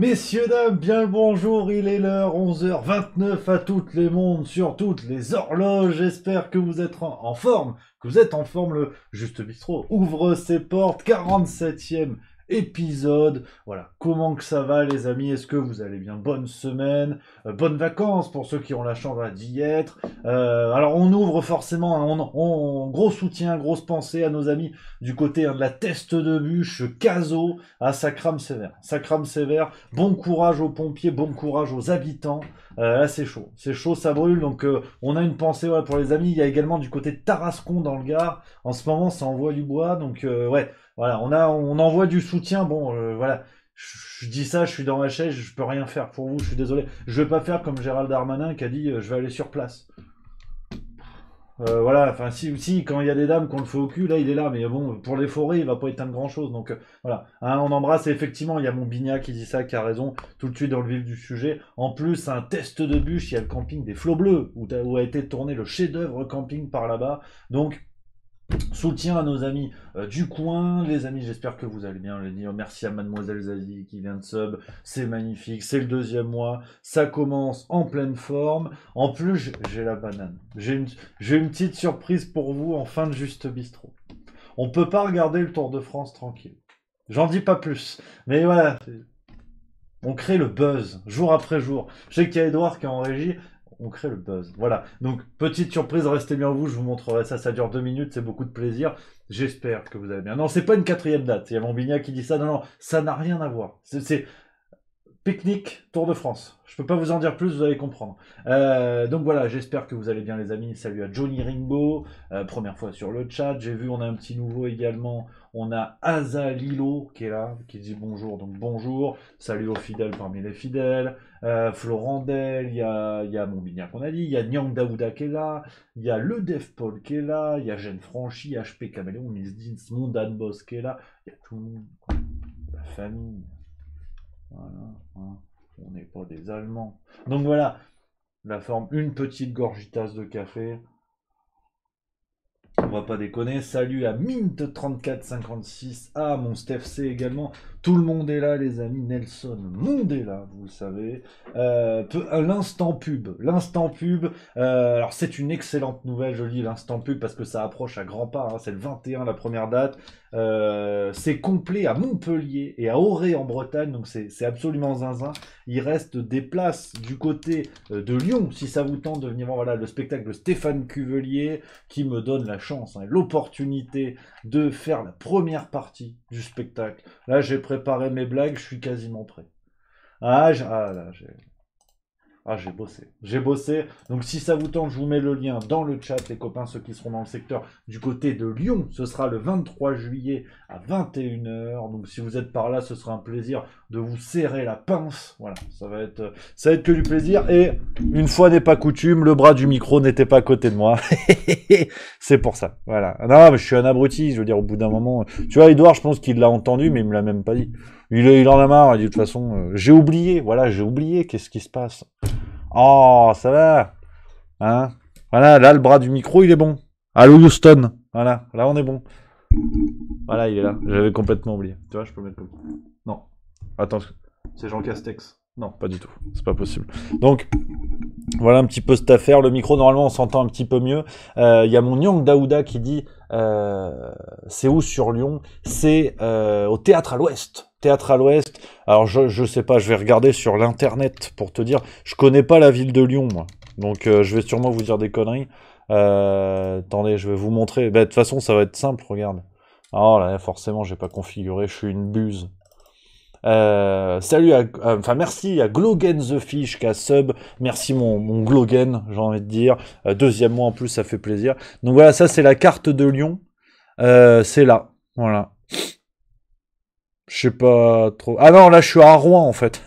Messieurs, dames, bien le bonjour, il est l'heure 11h29 à toutes les mondes, sur toutes les horloges. J'espère que vous êtes en forme, que vous êtes en forme. Le Juste Bistrot ouvre ses portes, 47e épisode. Voilà, comment que ça va les amis? Est-ce que vous allez bien? Bonne semaine, bonnes vacances pour ceux qui ont la chance d'y être. Alors on ouvre forcément, hein, gros soutien, grosse pensée à nos amis du côté de la teste de bûche, Caso. Ah, ça crame sévère. Ça crame sévère. Bon courage aux pompiers, bon courage aux habitants. Là, c'est chaud, ça brûle. Donc, on a une pensée pour les amis. Il y a également du côté de Tarascon dans le Gard. En ce moment, ça envoie du bois. Donc, ouais, voilà, on envoie du soutien. Bon, voilà. Je dis ça, je suis dans ma chaise, je peux rien faire pour vous, je suis désolé. Je vais pas faire comme Gérald Darmanin qui a dit je vais aller sur place. Voilà, enfin si, quand il y a des dames qu'on le fait au cul, là il est là, mais bon, pour les forêts, il va pas éteindre grand chose, donc voilà. Hein, on embrasse, et effectivement, il y a mon Bigna qui dit ça, qui a raison, tout de suite dans le vif du sujet. En plus, un test de bûche, il y a le camping des Flots Bleus, où a été tourné le chef-d'œuvre camping par là-bas, donc soutien à nos amis du coin. Les amis, j'espère que vous allez bien. Je vais dire merci à Mademoiselle Zazie qui vient de sub. C'est magnifique. C'est le deuxième mois. Ça commence en pleine forme. En plus, j'ai la banane. J'ai une petite surprise pour vous en fin de Juste Bistrot. On peut pas regarder le Tour de France tranquille. J'en dis pas plus. Mais voilà, on crée le buzz jour après jour. Je sais qu'il y a Edouard qui est en régie. On crée le buzz. Voilà. Donc, petite surprise, restez bien vous, je vous montrerai ça. Ça dure 2 minutes, c'est beaucoup de plaisir. J'espère que vous allez bien. Non, c'est pas une quatrième date. Il y a mon Bignac qui dit ça. Non, non, ça n'a rien à voir. C'est pique-nique, Tour de France. Je peux pas vous en dire plus, vous allez comprendre. Donc voilà, j'espère que vous allez bien les amis. Salut à Johnny Rimbo, première fois sur le chat. J'ai vu, on a un petit nouveau également. On a Asa Lilo qui est là, qui dit bonjour, donc bonjour. Salut aux fidèles parmi les fidèles. Florent Del, il y a mon Bignac qu'on a dit. Il y a Nyang Daouda qui est là. Il y a le Dev Paul qui est là. Il y a Jeanne Franchi, HP Caméléon, Miss Dins, Mondan Boss qui est là. Il y a tout le monde, quoi. La famille. Voilà, hein. On n'est pas des Allemands. Donc voilà, la forme, une petite gorgée tasse de café. On va pas déconner. Salut à Mint3456, à mon Steph C également. Tout le monde est là, les amis. Nelson Mondela, vous le savez. L'instant pub. L'instant pub. Alors, c'est une excellente nouvelle, je lis l'instant pub parce que ça approche à grands pas. Hein, c'est le 21, la première date. C'est complet à Montpellier et à Auray en Bretagne. Donc, c'est absolument zinzin. Il reste des places du côté de Lyon, si ça vous tente de venir voir voilà, le spectacle de Stéphane Cuvelier qui me donne la chance, hein, l'opportunité de faire la première partie du spectacle. Là, j'ai préparé mes blagues, je suis quasiment prêt. Là, j'ai bossé. J'ai bossé. Donc, si ça vous tente, je vous mets le lien dans le chat, les copains, ceux qui seront dans le secteur du côté de Lyon. Ce sera le 23 juillet à 21h. Donc, si vous êtes par là, ce sera un plaisir de vous serrer la pince. Voilà, ça va être que du plaisir. Et une fois n'est pas coutume, le bras du micro n'était pas à côté de moi. C'est pour ça. Voilà. Non, mais je suis un abruti. Je veux dire, au bout d'un moment, tu vois, Edouard, je pense qu'il l'a entendu, mais il me l'a même pas dit. Il en a marre. Il dit de toute façon, j'ai oublié. Voilà, j'ai oublié. Qu'est-ce qui se passe? Oh, ça va. Hein? Voilà, là, le bras du micro, il est bon. Allô, Houston. Voilà, là, on est bon. Voilà, il est là. J'avais complètement oublié. Tu vois, je peux le mettre comme ça. Non. Attends, c'est Jean Castex. Non, pas du tout. C'est pas possible. Donc, voilà un petit peu cette affaire. Le micro, normalement, on s'entend un petit peu mieux. Il y a mon Nyang Daouda qui dit c'est où sur Lyon? C'est au Théâtre à l'Ouest. Théâtre à l'Ouest. Alors, je sais pas, je vais regarder sur l'internet pour te dire. Je connais pas la ville de Lyon, moi. Donc, je vais sûrement vous dire des conneries. Attendez, je vais vous montrer. Bah, de toute façon, ça va être simple, regarde. Oh là, forcément, j'ai pas configuré. Je suis une buse. Salut enfin merci à Glogen the Fish qui a sub, merci mon Glogen, j'ai envie de dire, deuxième mois en plus, ça fait plaisir. Donc voilà, ça c'est la carte de Lyon, c'est là, voilà. Je sais pas trop. Ah non, là je suis à Rouen en fait,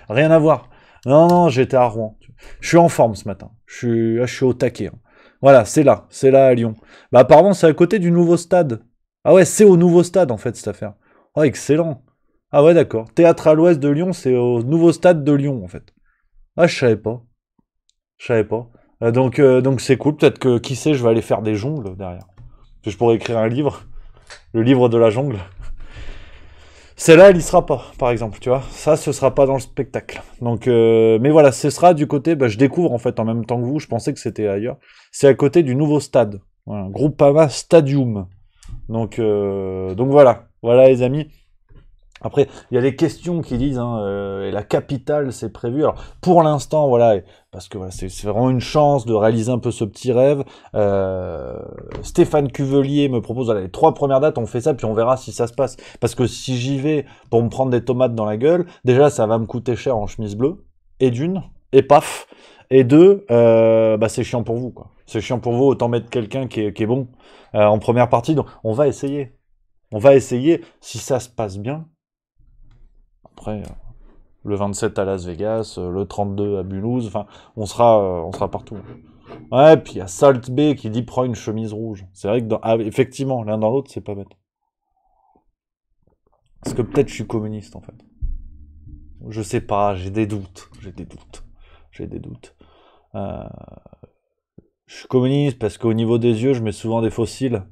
rien à voir. Non non, j'étais à Rouen. Je suis en forme ce matin, je suis au taquet. Hein. Voilà, c'est là à Lyon. Bah apparemment c'est à côté du nouveau stade. Ah ouais, c'est au nouveau stade en fait cette affaire. Oh excellent. Ah ouais, d'accord. Théâtre à l'Ouest de Lyon, c'est au nouveau stade de Lyon, en fait. Ah, je savais pas. Je savais pas. Donc c'est cool. Peut-être que, qui sait, je vais aller faire des jongles derrière. Je pourrais écrire un livre. Le livre de la jungle. Celle-là, elle y sera pas, par exemple, tu vois. Ça, ce sera pas dans le spectacle. Donc, mais voilà, ce sera du côté, bah, je découvre en fait en même temps que vous, je pensais que c'était ailleurs. C'est à côté du nouveau stade. Voilà, Groupama Stadium. Donc voilà. Voilà les amis. Après, il y a des questions qui disent, hein, et la capitale, c'est prévu. Alors, pour l'instant, voilà, parce que voilà, c'est vraiment une chance de réaliser un peu ce petit rêve. Stéphane Cuvelier me propose, voilà, les 3 premières dates, on fait ça, puis on verra si ça se passe. Parce que si j'y vais pour me prendre des tomates dans la gueule, déjà, ça va me coûter cher en chemise bleue, et d'une, et paf, et deux, bah, c'est chiant pour vous, quoi. C'est chiant pour vous, autant mettre quelqu'un qui est bon en première partie. Donc, on va essayer. On va essayer, si ça se passe bien. Après, le 27 à Las Vegas, le 32 à Mulhouse, enfin, on sera partout. Ouais, puis il y a Salt Bay qui dit prends une chemise rouge. C'est vrai que, effectivement, l'un dans l'autre, c'est pas bête. Parce que peut-être je suis communiste, en fait. Je sais pas, j'ai des doutes. J'ai des doutes. J'ai des doutes. Euh, je suis communiste parce qu'au niveau des yeux, je mets souvent des fossiles.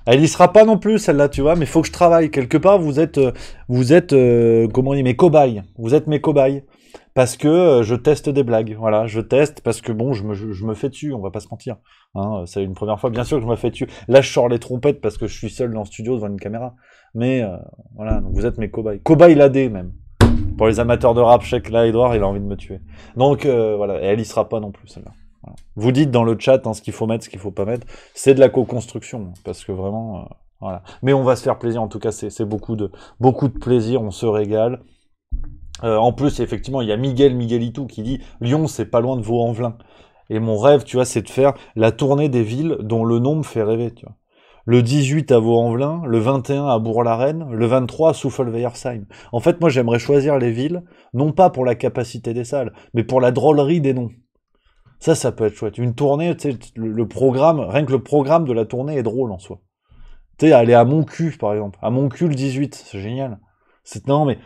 Elle y sera pas non plus, celle-là, tu vois, mais faut que je travaille. Quelque part, comment on dit, mes cobayes. Vous êtes mes cobayes. Parce que je teste des blagues. Voilà, je teste parce que bon, je me fais dessus, on va pas se mentir. Hein, c'est une première fois, bien sûr que je me fais dessus. Là, je sors les trompettes parce que je suis seul dans le studio devant une caméra. Mais voilà, donc vous êtes mes cobayes. Cobayes ladés, même. Pour les amateurs de rap, je sais que là, Edouard, il a envie de me tuer. Donc voilà, et elle y sera pas non plus, celle-là. Voilà. Vous dites dans le chat hein, ce qu'il faut mettre, ce qu'il faut pas mettre. C'est de la co-construction, parce que vraiment, voilà. Mais on va se faire plaisir. En tout cas, c'est beaucoup de plaisir. On se régale. En plus, effectivement, il y a Miguelito qui dit Lyon, c'est pas loin de Vaux-en-Velin. Et mon rêve, tu vois, c'est de faire la tournée des villes dont le nom me fait rêver, tu vois. Le 18 à Vaux-en-Velin, le 21 à Bourg-la-Reine, le 23 à Souffelweyersheim. En fait, moi, j'aimerais choisir les villes, non pas pour la capacité des salles, mais pour la drôlerie des noms. Ça peut être chouette. Une tournée, tu sais, le programme, rien que le programme de la tournée est drôle en soi. Tu sais, aller à Montcu, par exemple. À Montcu le 18, c'est génial. Non, mais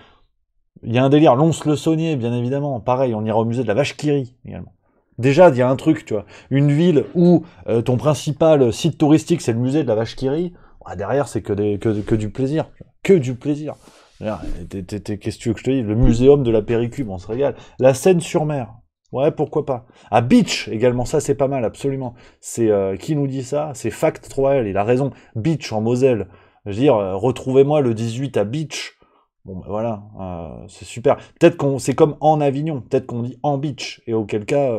il y a un délire. Lons-le-Saunier, bien évidemment. Pareil, on ira au musée de la Vache qui rit, également. Déjà, il y a un truc, tu vois. Une ville où ton principal site touristique, c'est le musée de la Vache qui rit. Bah, derrière, c'est que du plaisir. Que du plaisir. Qu'est-ce que tu veux que je te dise? Le muséum de la Péricube, on se régale. La Seine-sur-Mer. Ouais, pourquoi pas. À Beach, également, ça c'est pas mal, absolument. C'est qui nous dit ça? C'est Fact 3L, il a raison. Beach en Moselle. Je veux dire, retrouvez-moi le 18 à Beach. Bon, ben voilà, c'est super. Peut-être c'est comme en Avignon, peut-être qu'on dit en beach, et auquel cas,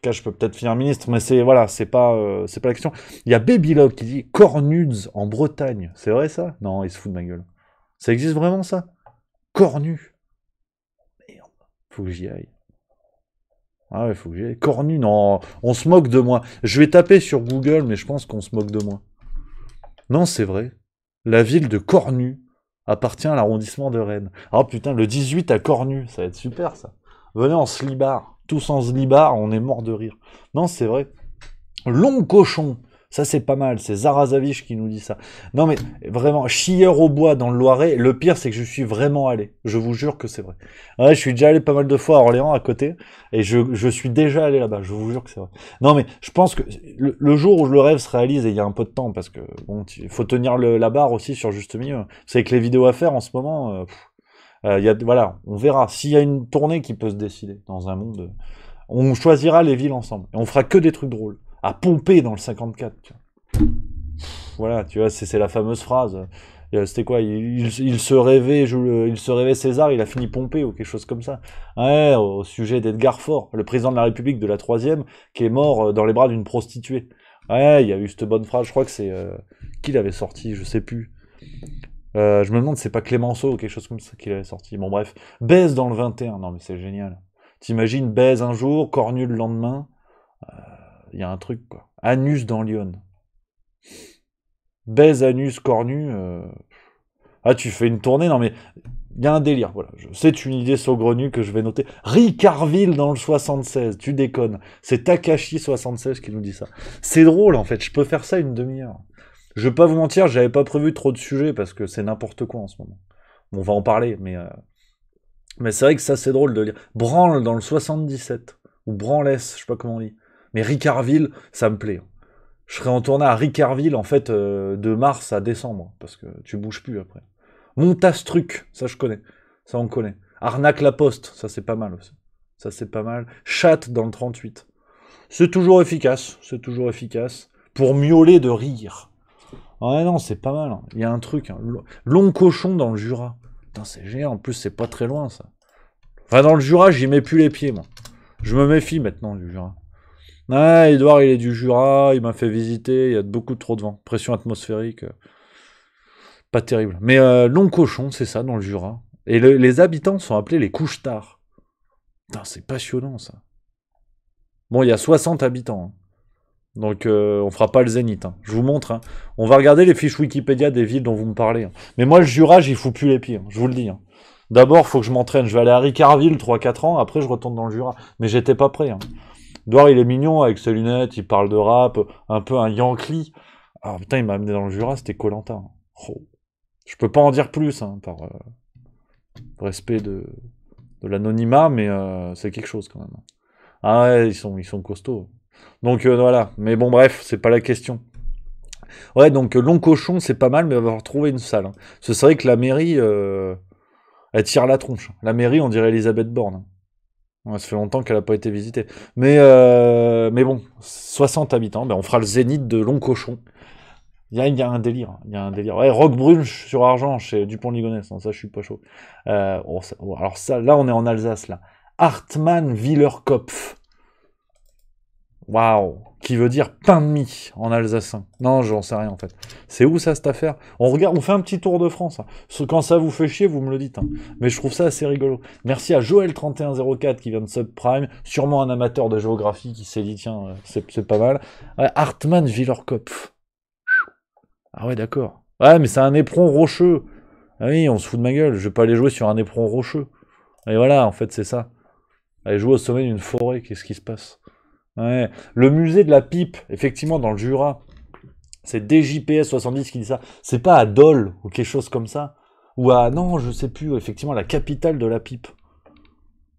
je peux peut-être finir ministre, mais voilà, c'est pas la question. Il y a Babylog qui dit Cornudes en Bretagne, c'est vrai ça? Non, il se fout de ma gueule. Ça existe vraiment ça? Cornu. Merde, faut que j'y aille. Ah ouais, faut que j'y aille. Cornu, non, on se moque de moi. Je vais taper sur Google, mais je pense qu'on se moque de moi. Non, c'est vrai. La ville de Cornu appartient à l'arrondissement de Rennes. Ah putain, le 18 à Cornu, ça va être super ça. Venez en slibard. Tous en slibard, on est mort de rire. Non, c'est vrai. Long cochon. Ça, c'est pas mal. C'est Zarazavich qui nous dit ça. Non, mais vraiment, chieur au bois dans le Loiret. Le pire, c'est que je suis vraiment allé. Je vous jure que c'est vrai. Ouais, je suis déjà allé pas mal de fois à Orléans, à côté. Et je suis déjà allé là-bas. Je vous jure que c'est vrai. Non, mais je pense que le jour où le rêve se réalise, et il y a un peu de temps, parce que bon, il faut tenir la barre aussi sur juste milieu. C'est que les vidéos à faire en ce moment, voilà, on verra. S'il y a une tournée qui peut se décider dans un monde, on choisira les villes ensemble. Et on fera que des trucs drôles. À pomper dans le 54. Tu vois. Voilà, tu vois, c'est la fameuse phrase. C'était quoi il se rêvait, il se rêvait César, il a fini Pompée ou quelque chose comme ça. Ouais, au sujet d'Edgar Faure, le président de la République de la troisième, qui est mort dans les bras d'une prostituée. Ouais, il y a eu cette bonne phrase, je crois que c'est... qui l'avait sorti, je sais plus. Je me demande si c'est pas Clémenceau ou quelque chose comme ça qu'il avait sorti. Bon bref, baise dans le 21, non mais c'est génial. T'imagines, baise un jour, cornu le lendemain, il y a un truc quoi. Anus dans Lyon. Baise, anus, cornu. Ah, tu fais une tournée? Non, mais il y a un délire. Voilà. C'est une idée saugrenue que je vais noter. Ricarville dans le 76. Tu déconnes. C'est Takashi76 qui nous dit ça. C'est drôle, en fait. Je peux faire ça une demi-heure. Je vais pas vous mentir, j'avais pas prévu trop de sujets parce que c'est n'importe quoi en ce moment. Bon, on va en parler, mais c'est vrai que ça, c'est drôle de lire. Branle dans le 77. Ou Branlès, je sais pas comment on dit. Mais Ricarville, ça me plaît. Je serais en tournée à Ricarville, en fait, de mars à décembre, parce que tu bouges plus après. Montastruc, ça je connais. Ça on connaît. Arnaque la Poste, ça c'est pas mal aussi. Ça c'est pas mal. Chatte dans le 38. C'est toujours efficace, c'est toujours efficace. Pour miauler de rire. Ouais, non, c'est pas mal. Hein. Il y a un truc. Hein. Long cochon dans le Jura. Putain, c'est génial. En plus, c'est pas très loin, ça. Enfin, dans le Jura, j'y mets plus les pieds, moi. Je me méfie maintenant du Jura. Ouais, Edouard, il est du Jura. Il m'a fait visiter. Il y a beaucoup trop de vent. Pression atmosphérique. Pas terrible. Mais long cochon, c'est ça, dans le Jura. Et les habitants sont appelés les couche-tard. Putain, c'est passionnant, ça. Bon, il y a 60 habitants. Hein. Donc on fera pas le Zénith. Hein. Je vous montre. Hein. On va regarder les fiches Wikipédia des villes dont vous me parlez. Hein. Mais moi, le Jura, j'y fous plus les pieds. Hein. Je vous le dis. Hein. D'abord, faut que je m'entraîne. Je vais aller à Ricarville 3-4 ans. Après, je retourne dans le Jura. Mais j'étais pas prêt. Hein. Edouard, il est mignon avec ses lunettes. Il parle de rap. Un peu un Yankee. Ah putain, il m'a amené dans le Jura. C'était koh. Hein. Oh. Je peux pas en dire plus. Hein, par respect de l'anonymat. Mais c'est quelque chose quand même. Ah ouais, ils sont costauds. Donc voilà, mais bon bref, c'est pas la question. Ouais, donc long cochon, c'est pas mal, mais on va retrouver une salle. Hein. Ce serait que la mairie, elle tire la tronche. La mairie, on dirait Elisabeth Borne. Hein. Ouais, ça fait longtemps qu'elle a pas été visitée. Mais bon, 60 habitants, ben on fera le zénith de long cochon. Il y a un délire, il y a un délire. Ouais, Roquebrune sur Argent, chez Dupont-Ligonnès, hein, ça je suis pas chaud. Alors ça, là on est en Alsace, là. Hartmann-Wielerkopf. Waouh, qui veut dire pain de mie en alsacien. Non, j'en sais rien en fait. C'est où ça cette affaire? On regarde, on fait un petit tour de France. Hein. Quand ça vous fait chier, vous me le dites. Hein. Mais je trouve ça assez rigolo. Merci à Joël3104 qui vient de subprime. Sûrement un amateur de géographie qui s'est dit tiens, c'est pas mal. Ouais, Hartmann Wielerkopf. Ah ouais, d'accord. Ouais, mais c'est un éperon rocheux. Ah oui, on se fout de ma gueule. Je vais pas aller jouer sur un éperon rocheux. Et voilà, en fait, c'est ça. Aller jouer au sommet d'une forêt, qu'est-ce qui se passe? Ouais. Le musée de la pipe, effectivement, dans le Jura, c'est DJPS 70 qui dit ça. C'est pas à Dole ou quelque chose comme ça. Ou à, non, je sais plus, effectivement, la capitale de la pipe.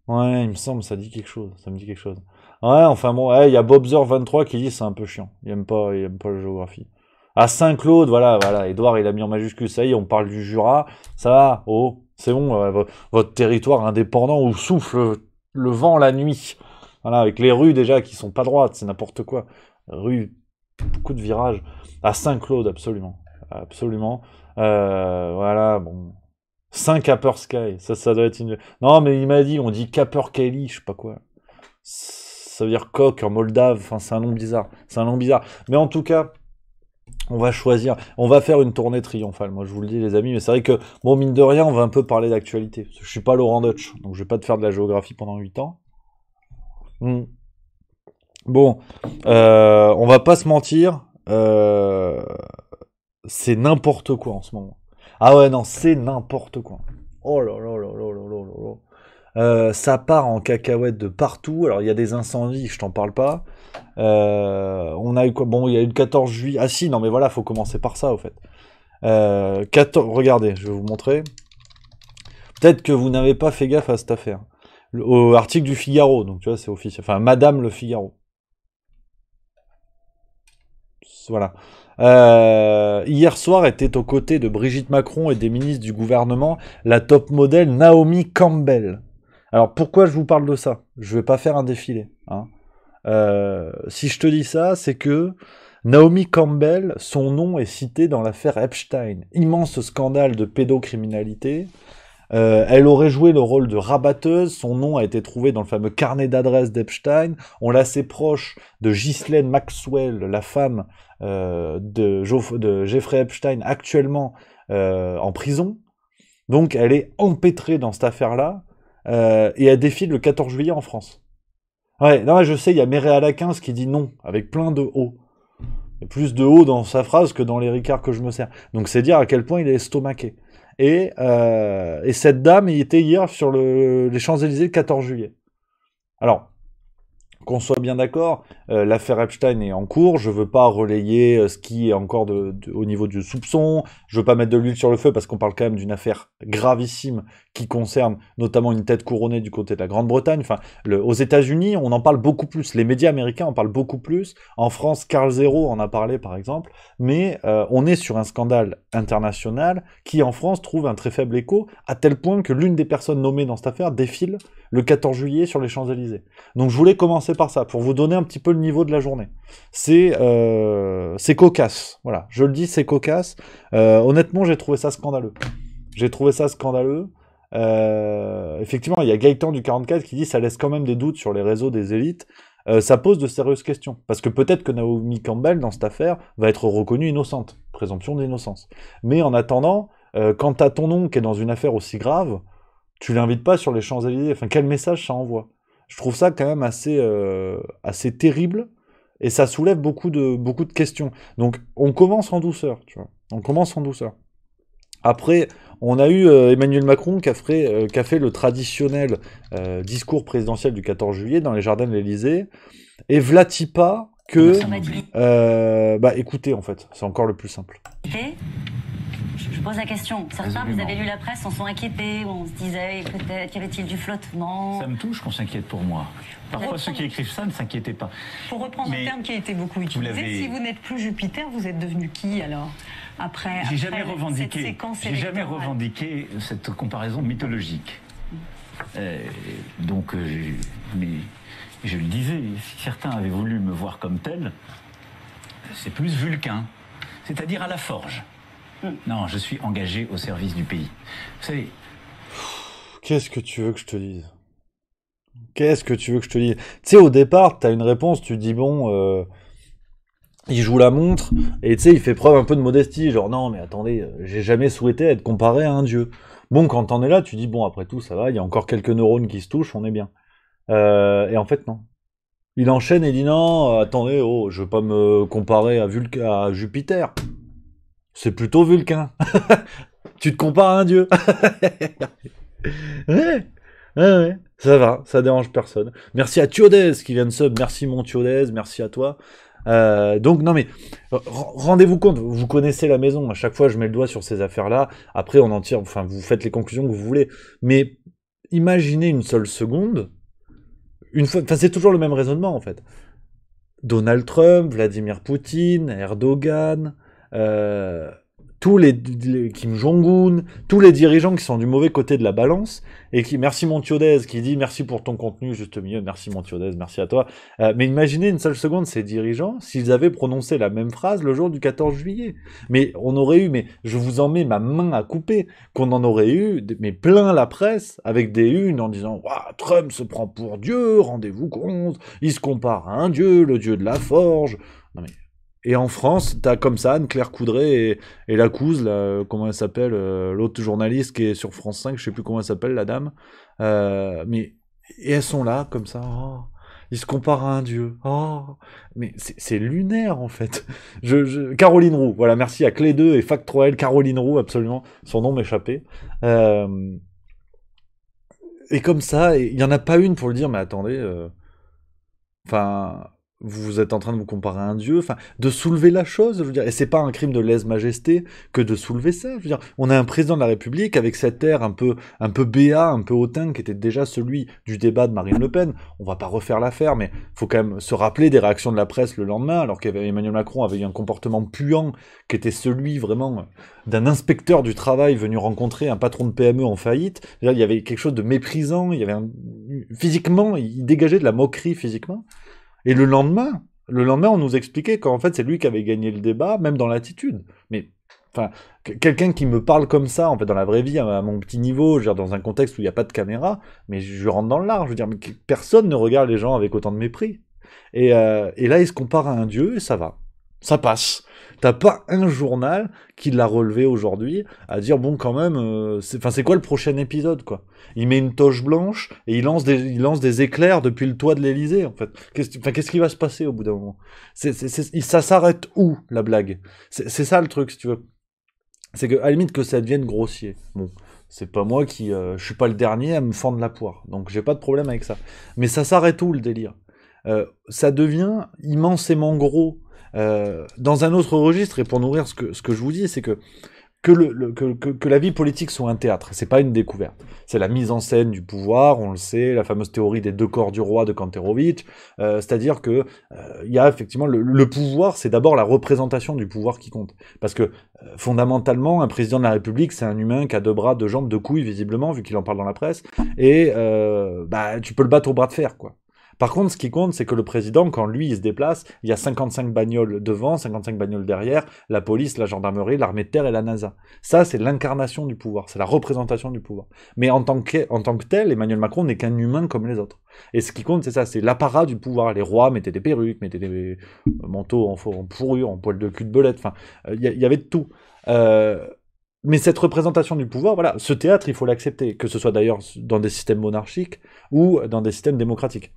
Ouais, il me semble, ça dit quelque chose. Ça me dit quelque chose. Ouais, enfin bon, il y a Bobzer23 qui dit c'est un peu chiant. Il aime pas la géographie. À Saint-Claude, voilà, Edouard, il a mis en majuscule, ça y est, on parle du Jura. Ça va, oh, c'est bon, votre territoire indépendant où souffle le vent la nuit. Voilà, avec les rues déjà qui sont pas droites, c'est n'importe quoi. Rue, beaucoup de virages. À Saint-Claude, absolument. Absolument. Voilà, bon. 5 Upper Sky, ça doit être une... Non, mais il m'a dit, on dit Kaper Kelly, je sais pas quoi. Ça veut dire coq en moldave, enfin c'est un nom bizarre. C'est un nom bizarre. Mais en tout cas, on va choisir. On va faire une tournée triomphale, moi je vous le dis les amis. Mais c'est vrai que, bon, mine de rien, on va un peu parler d'actualité. Je suis pas Laurent Deutsch, donc je vais pas te faire de la géographie pendant 8 ans. Bon, on va pas se mentir, c'est n'importe quoi en ce moment. Ah ouais, non, c'est n'importe quoi. Oh là là là là là là là là. Ça part en cacahuète de partout. Alors il y a des incendies, je t'en parle pas. On a eu quoi? Bon, il y a eu le 14 juillet. Ah si, non mais voilà, faut commencer par ça au fait. 14... Regardez, je vais vous montrer. Peut-être que vous n'avez pas fait gaffe à cette affaire. Au article du Figaro, donc tu vois, c'est officiel. Enfin, Madame le Figaro. Voilà. Hier soir était aux côtés de Brigitte Macron et des ministres du gouvernement la top modèle Naomi Campbell. Alors pourquoi je vous parle de ça? Je vais pas faire un défilé. Hein. Si je te dis ça, c'est que Naomi Campbell, son nom est cité dans l'affaire Epstein, immense scandale de pédocriminalité. Elle aurait joué le rôle de rabatteuse, son nom a été trouvé dans le fameux carnet d'adresses d'Epstein, on l'a assez proche de Ghislaine Maxwell, la femme de Jeffrey Epstein, actuellement en prison. Donc elle est empêtrée dans cette affaire-là, et elle défile le 14 juillet en France. Ouais, non, je sais, il y a Méréa 15 qui dit non, avec plein de O. Il y a plus de O dans sa phrase que dans les ricards que je me sers. Donc c'est dire à quel point il est estomaqué. Et cette dame, il était hier sur les Champs-Élysées le 14 juillet. Alors, qu'on soit bien d'accord, l'affaire Epstein est en cours, je veux pas relayer ce qui est encore au niveau du soupçon, je veux pas mettre de l'huile sur le feu parce qu'on parle quand même d'une affaire gravissime qui concerne notamment une tête couronnée du côté de la Grande-Bretagne. Enfin, aux États-Unis, on en parle beaucoup plus, les médias américains en parlent beaucoup plus, en France, Carl Zero en a parlé par exemple, mais on est sur un scandale international qui en France trouve un très faible écho, à tel point que l'une des personnes nommées dans cette affaire défile le 14 juillet sur les Champs-Élysées. Donc je voulais commencer par ça, pour vous donner un petit peu le niveau de la journée. C'est cocasse, voilà, je le dis, c'est cocasse. Honnêtement, j'ai trouvé ça scandaleux. J'ai trouvé ça scandaleux. Effectivement, il y a Gaëtan du 44 qui dit ça laisse quand même des doutes sur les réseaux des élites. Ça pose de sérieuses questions. Parce que peut-être que Naomi Campbell, dans cette affaire, va être reconnue innocente. Présomption d'innocence. Mais en attendant, quand t'as ton oncle qui est dans une affaire aussi grave, tu l'invites pas sur les Champs-Élysées. Enfin, quel message ça envoie? Je trouve ça quand même assez terrible. Et ça soulève beaucoup de questions. Donc, on commence en douceur, tu vois. On commence en douceur. Après, on a eu Emmanuel Macron qui a fait le traditionnel discours présidentiel du 14 juillet dans les jardins de l'Élysée. Et vlati pas que... bah écoutez, en fait, c'est encore le plus simple. Je pose la question. Certains, vous avez lu la presse, on sont inquiétés, on se disait peut-être y avait-il du flottement. Ça me touche qu'on s'inquiète pour moi. Parfois, ceux qui écrivent ça ne s'inquiétaient pas. Pour reprendre un terme qui a été beaucoup utilisé, si vous n'êtes plus Jupiter, vous êtes devenu qui alors? J'ai jamais revendiqué cette comparaison mythologique. Donc, mais je le disais, si certains avaient voulu me voir comme tel, c'est plus Vulcain, c'est-à-dire à la forge. Non, je suis engagé au service du pays. Vous savez... Qu'est-ce que tu veux que je te dise? Qu'est-ce que tu veux que je te dise? Tu sais, au départ, t'as une réponse, tu dis bon... il joue la montre, et tu sais, il fait preuve un peu de modestie, genre non mais attendez, j'ai jamais souhaité être comparé à un dieu. Bon, quand t'en es là, tu dis bon, après tout, ça va, il y a encore quelques neurones qui se touchent, on est bien. Et en fait, non. Il enchaîne et dit non, attendez, oh, je veux pas me comparer à Jupiter. C'est plutôt Vulcain. Tu te compares à un dieu. Ouais, ça va, ça dérange personne. Merci à Thiodès qui vient de sub, merci mon Thiodès, merci à toi. Donc non mais rendez-vous compte, vous connaissez la maison, à chaque fois je mets le doigt sur ces affaires-là, après on en tire, enfin vous faites les conclusions que vous voulez, mais imaginez une seule seconde, une fois, enfin c'est toujours le même raisonnement en fait. Donald Trump, Vladimir Poutine, Erdogan, tous les Kim Jong-un, tous les dirigeants qui sont du mauvais côté de la balance, et qui, merci mon Thiodès, qui dit merci pour ton contenu, juste au milieu, merci mon Thiodès, merci à toi. Mais imaginez une seule seconde ces dirigeants s'ils avaient prononcé la même phrase le jour du 14 juillet. Mais on aurait eu, mais je vous en mets ma main à couper, qu'on en aurait eu, mais plein la presse, avec des unes en disant waouh, Trump se prend pour Dieu, rendez-vous compte, il se compare à un dieu, le dieu de la forge. Non mais. Et en France, t'as comme ça Anne-Claire Coudray et la Couze, là, comment elle s'appelle, l'autre journaliste qui est sur France 5, je sais plus comment elle s'appelle, la dame. Et elles sont là, comme ça. Oh, ils se comparent à un dieu. Oh, mais c'est lunaire, en fait. Caroline Roux, voilà, merci à Clé 2 et Fac 3L, Caroline Roux, absolument. Son nom m'échappait. Et comme ça, il n'y en a pas une pour le dire, mais attendez, enfin... vous êtes en train de vous comparer à un dieu, enfin, de soulever la chose, je veux dire, et c'est pas un crime de lèse-majesté que de soulever ça, je veux dire, on a un président de la République avec cet air un peu béat, un peu hautain, qui était déjà celui du débat de Marine Le Pen, on va pas refaire l'affaire, mais faut quand même se rappeler des réactions de la presse le lendemain, alors qu'Emmanuel Macron avait eu un comportement puant, qui était celui vraiment d'un inspecteur du travail venu rencontrer un patron de PME en faillite, il y avait quelque chose de méprisant, il y avait physiquement, il dégageait de la moquerie physiquement. Et le lendemain, on nous expliquait qu'en fait, c'est lui qui avait gagné le débat, même dans l'attitude. Mais, enfin, quelqu'un qui me parle comme ça, en fait, dans la vraie vie, à mon petit niveau, je veux dire, dans un contexte où il n'y a pas de caméra, mais je rentre dans le lard, je veux dire, mais personne ne regarde les gens avec autant de mépris. Et là, il se compare à un dieu, et ça va. Ça passe. T'as pas un journal qui l'a relevé aujourd'hui à dire bon quand même c'est quoi le prochain épisode quoi. Il met une toche blanche et il lance des éclairs depuis le toit de l'Élysée en fait. Qu'est-ce qui va se passer au bout d'un moment? Ça s'arrête où la blague? C'est ça le truc si tu veux. C'est que à la limite que ça devienne grossier. Bon, c'est pas moi je suis pas le dernier à me fendre la poire. Donc j'ai pas de problème avec ça. Mais ça s'arrête où le délire? ça devient immensément gros. Dans un autre registre, et pour nourrir ce que je vous dis, c'est que la vie politique soit un théâtre, c'est pas une découverte. C'est la mise en scène du pouvoir, on le sait, la fameuse théorie des 2 corps du roi de Kantorowicz, c'est-à-dire que il y a effectivement le pouvoir, c'est d'abord la représentation du pouvoir qui compte. Parce que fondamentalement, un président de la République, c'est un humain qui a 2 bras, 2 jambes, 2 couilles, visiblement, vu qu'il en parle dans la presse, et tu peux le battre au bras de fer, quoi. Par contre, ce qui compte, c'est que le président, quand lui, il se déplace, il y a 55 bagnoles devant, 55 bagnoles derrière, la police, la gendarmerie, l'armée de terre et la NASA. Ça, c'est l'incarnation du pouvoir, c'est la représentation du pouvoir. Mais en tant que tel, Emmanuel Macron n'est qu'un humain comme les autres. Et ce qui compte, c'est ça, c'est l'apparat du pouvoir. Les rois mettaient des perruques, mettaient des manteaux en fourrure, en poil de cul de belette, enfin, il y avait de tout. Mais cette représentation du pouvoir, voilà, ce théâtre, il faut l'accepter, que ce soit d'ailleurs dans des systèmes monarchiques ou dans des systèmes démocratiques.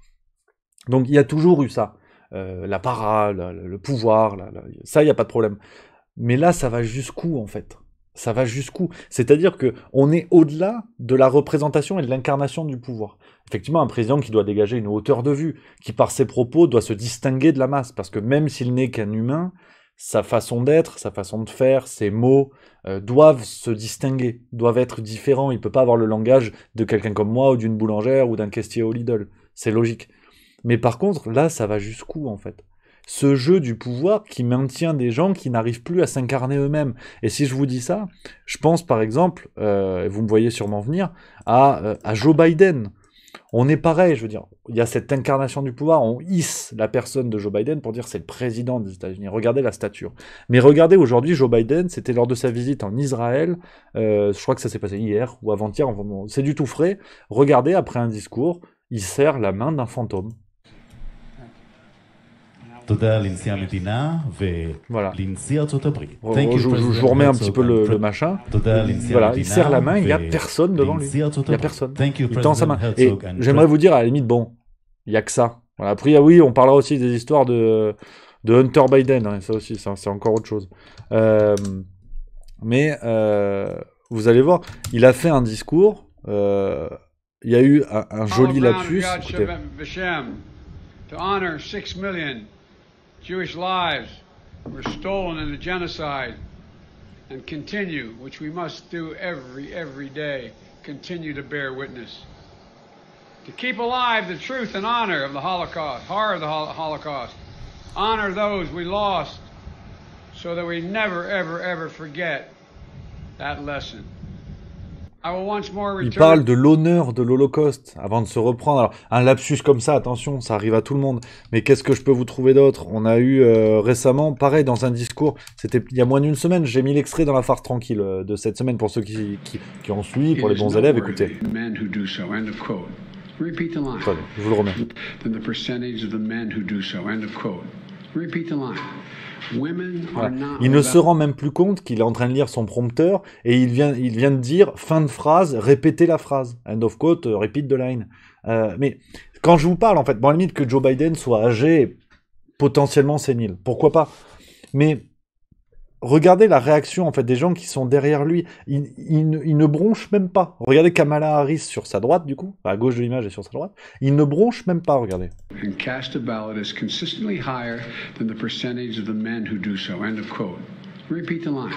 Donc il y a toujours eu ça, l'apparat, le pouvoir, ça il n'y a pas de problème. Mais là ça va jusqu'où en fait? Ça va jusqu'où? C'est-à-dire qu'on est au-delà de la représentation et de l'incarnation du pouvoir. Effectivement, un président qui doit dégager une hauteur de vue, qui par ses propos doit se distinguer de la masse, parce que même s'il n'est qu'un humain, sa façon d'être, sa façon de faire, ses mots doivent se distinguer, doivent être différents. Il ne peut pas avoir le langage de quelqu'un comme moi, ou d'une boulangère, ou d'un caissier au Lidl. C'est logique. Mais par contre, là, ça va jusqu'où, en fait? Ce jeu du pouvoir qui maintient des gens qui n'arrivent plus à s'incarner eux-mêmes. Et si je vous dis ça, je pense par exemple, vous me voyez sûrement venir, à Joe Biden. On est pareil, je veux dire, il y a cette incarnation du pouvoir, on hisse la personne de Joe Biden pour dire c'est le président des États-Unis. Regardez la stature. Mais regardez aujourd'hui, Joe Biden, c'était lors de sa visite en Israël, je crois que ça s'est passé hier ou avant-hier, c'est du tout frais. Regardez, après un discours, il serre la main d'un fantôme. Voilà. Je vous remets un petit peu le machin. Voilà, il serre la main, il n'y a personne devant lui. Il n'y a personne. Il tend sa main. Et j'aimerais vous dire, à la limite, bon, il n'y a que ça. Voilà. Après, oui, on parlera aussi des histoires de Hunter Biden. Hein, ça aussi, c'est encore autre chose. Mais vous allez voir, il a fait un discours. Il y a eu un joli lapsus. Écoutez. To honor 6 million Jewish lives were stolen in the genocide and continue, which we must do every day, continue to bear witness. To keep alive the truth and honor of the Holocaust, horror of the Holocaust, honor those we lost so that we never, ever forget that lesson. Il parle de l'honneur de l'Holocauste avant de se reprendre. Alors, un lapsus comme ça, attention, ça arrive à tout le monde. Mais qu'est-ce que je peux vous trouver d'autre? On a eu récemment, pareil, dans un discours, c'était il y a moins d'une semaine, j'ai mis l'extrait dans la farce tranquille de cette semaine pour ceux qui ont suivi, pour les bons élèves, écoutez. Attendez, je vous le remets. Voilà. Il ne se rend même plus compte qu'il est en train de lire son prompteur et il vient de dire fin de phrase, répétez la phrase. End of quote, repeat the line. Mais quand je vous parle, en fait, bon, à la limite que Joe Biden soit âgé et potentiellement sénile, pourquoi pas? Mais regardez la réaction en fait des gens qui sont derrière lui. Il ne bronche même pas. Regardez Kamala Harris sur sa droite, du coup, à gauche de l'image et sur sa droite. Il ne bronche même pas, regardez. And cast a ballot is consistently higher than the percentage of the men who do so. End of quote. Repeat the line.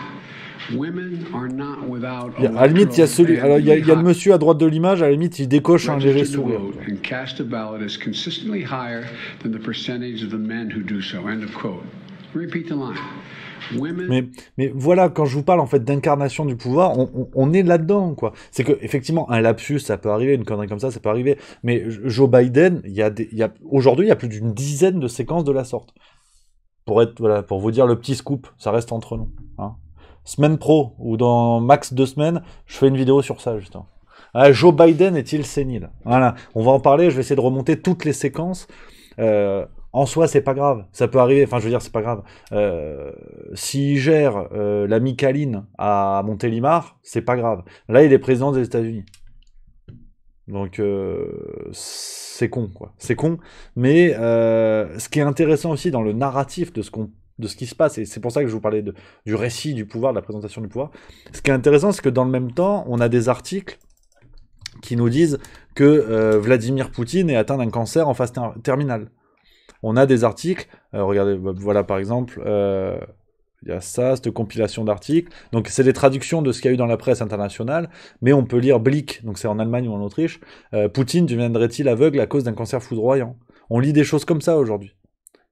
Women are not without. À la limite, il y a celui. Alors, il y a le monsieur à droite de l'image. À la limite, il décoche un léger sourire. And cast a ballot is consistently higher than the percentage of the men who do so. End of quote. Repeat the line. Mais voilà, quand je vous parle en fait d'incarnation du pouvoir, on est là-dedans, quoi. C'est que effectivement un lapsus, ça peut arriver, une connerie comme ça peut arriver. Mais Joe Biden, aujourd'hui, il y a plus d'une dizaine de séquences de la sorte. Pour vous dire le petit scoop, ça reste entre nous. Hein. Semaine pro ou dans max 2 semaines, je fais une vidéo sur ça justement. Ah, Joe Biden est-il sénile? Voilà, on va en parler. Je vais essayer de remonter toutes les séquences. En soi, c'est pas grave, ça peut arriver, enfin je veux dire, c'est pas grave. S'il gère la Micaline à Montélimar, c'est pas grave. Là, il est président des États-Unis. Donc, c'est con, quoi. C'est con, mais ce qui est intéressant aussi dans le narratif de ce qui se passe, et c'est pour ça que je vous parlais du récit du pouvoir, de la présentation du pouvoir, ce qui est intéressant, c'est que dans le même temps, on a des articles qui nous disent que Vladimir Poutine est atteint d'un cancer en phase terminale. On a des articles, regardez, voilà par exemple, il y a ça, cette compilation d'articles. Donc c'est des traductions de ce qu'il y a eu dans la presse internationale, mais on peut lire Blick, donc c'est en Allemagne ou en Autriche. Poutine deviendrait-il aveugle à cause d'un cancer foudroyant? On lit des choses comme ça aujourd'hui.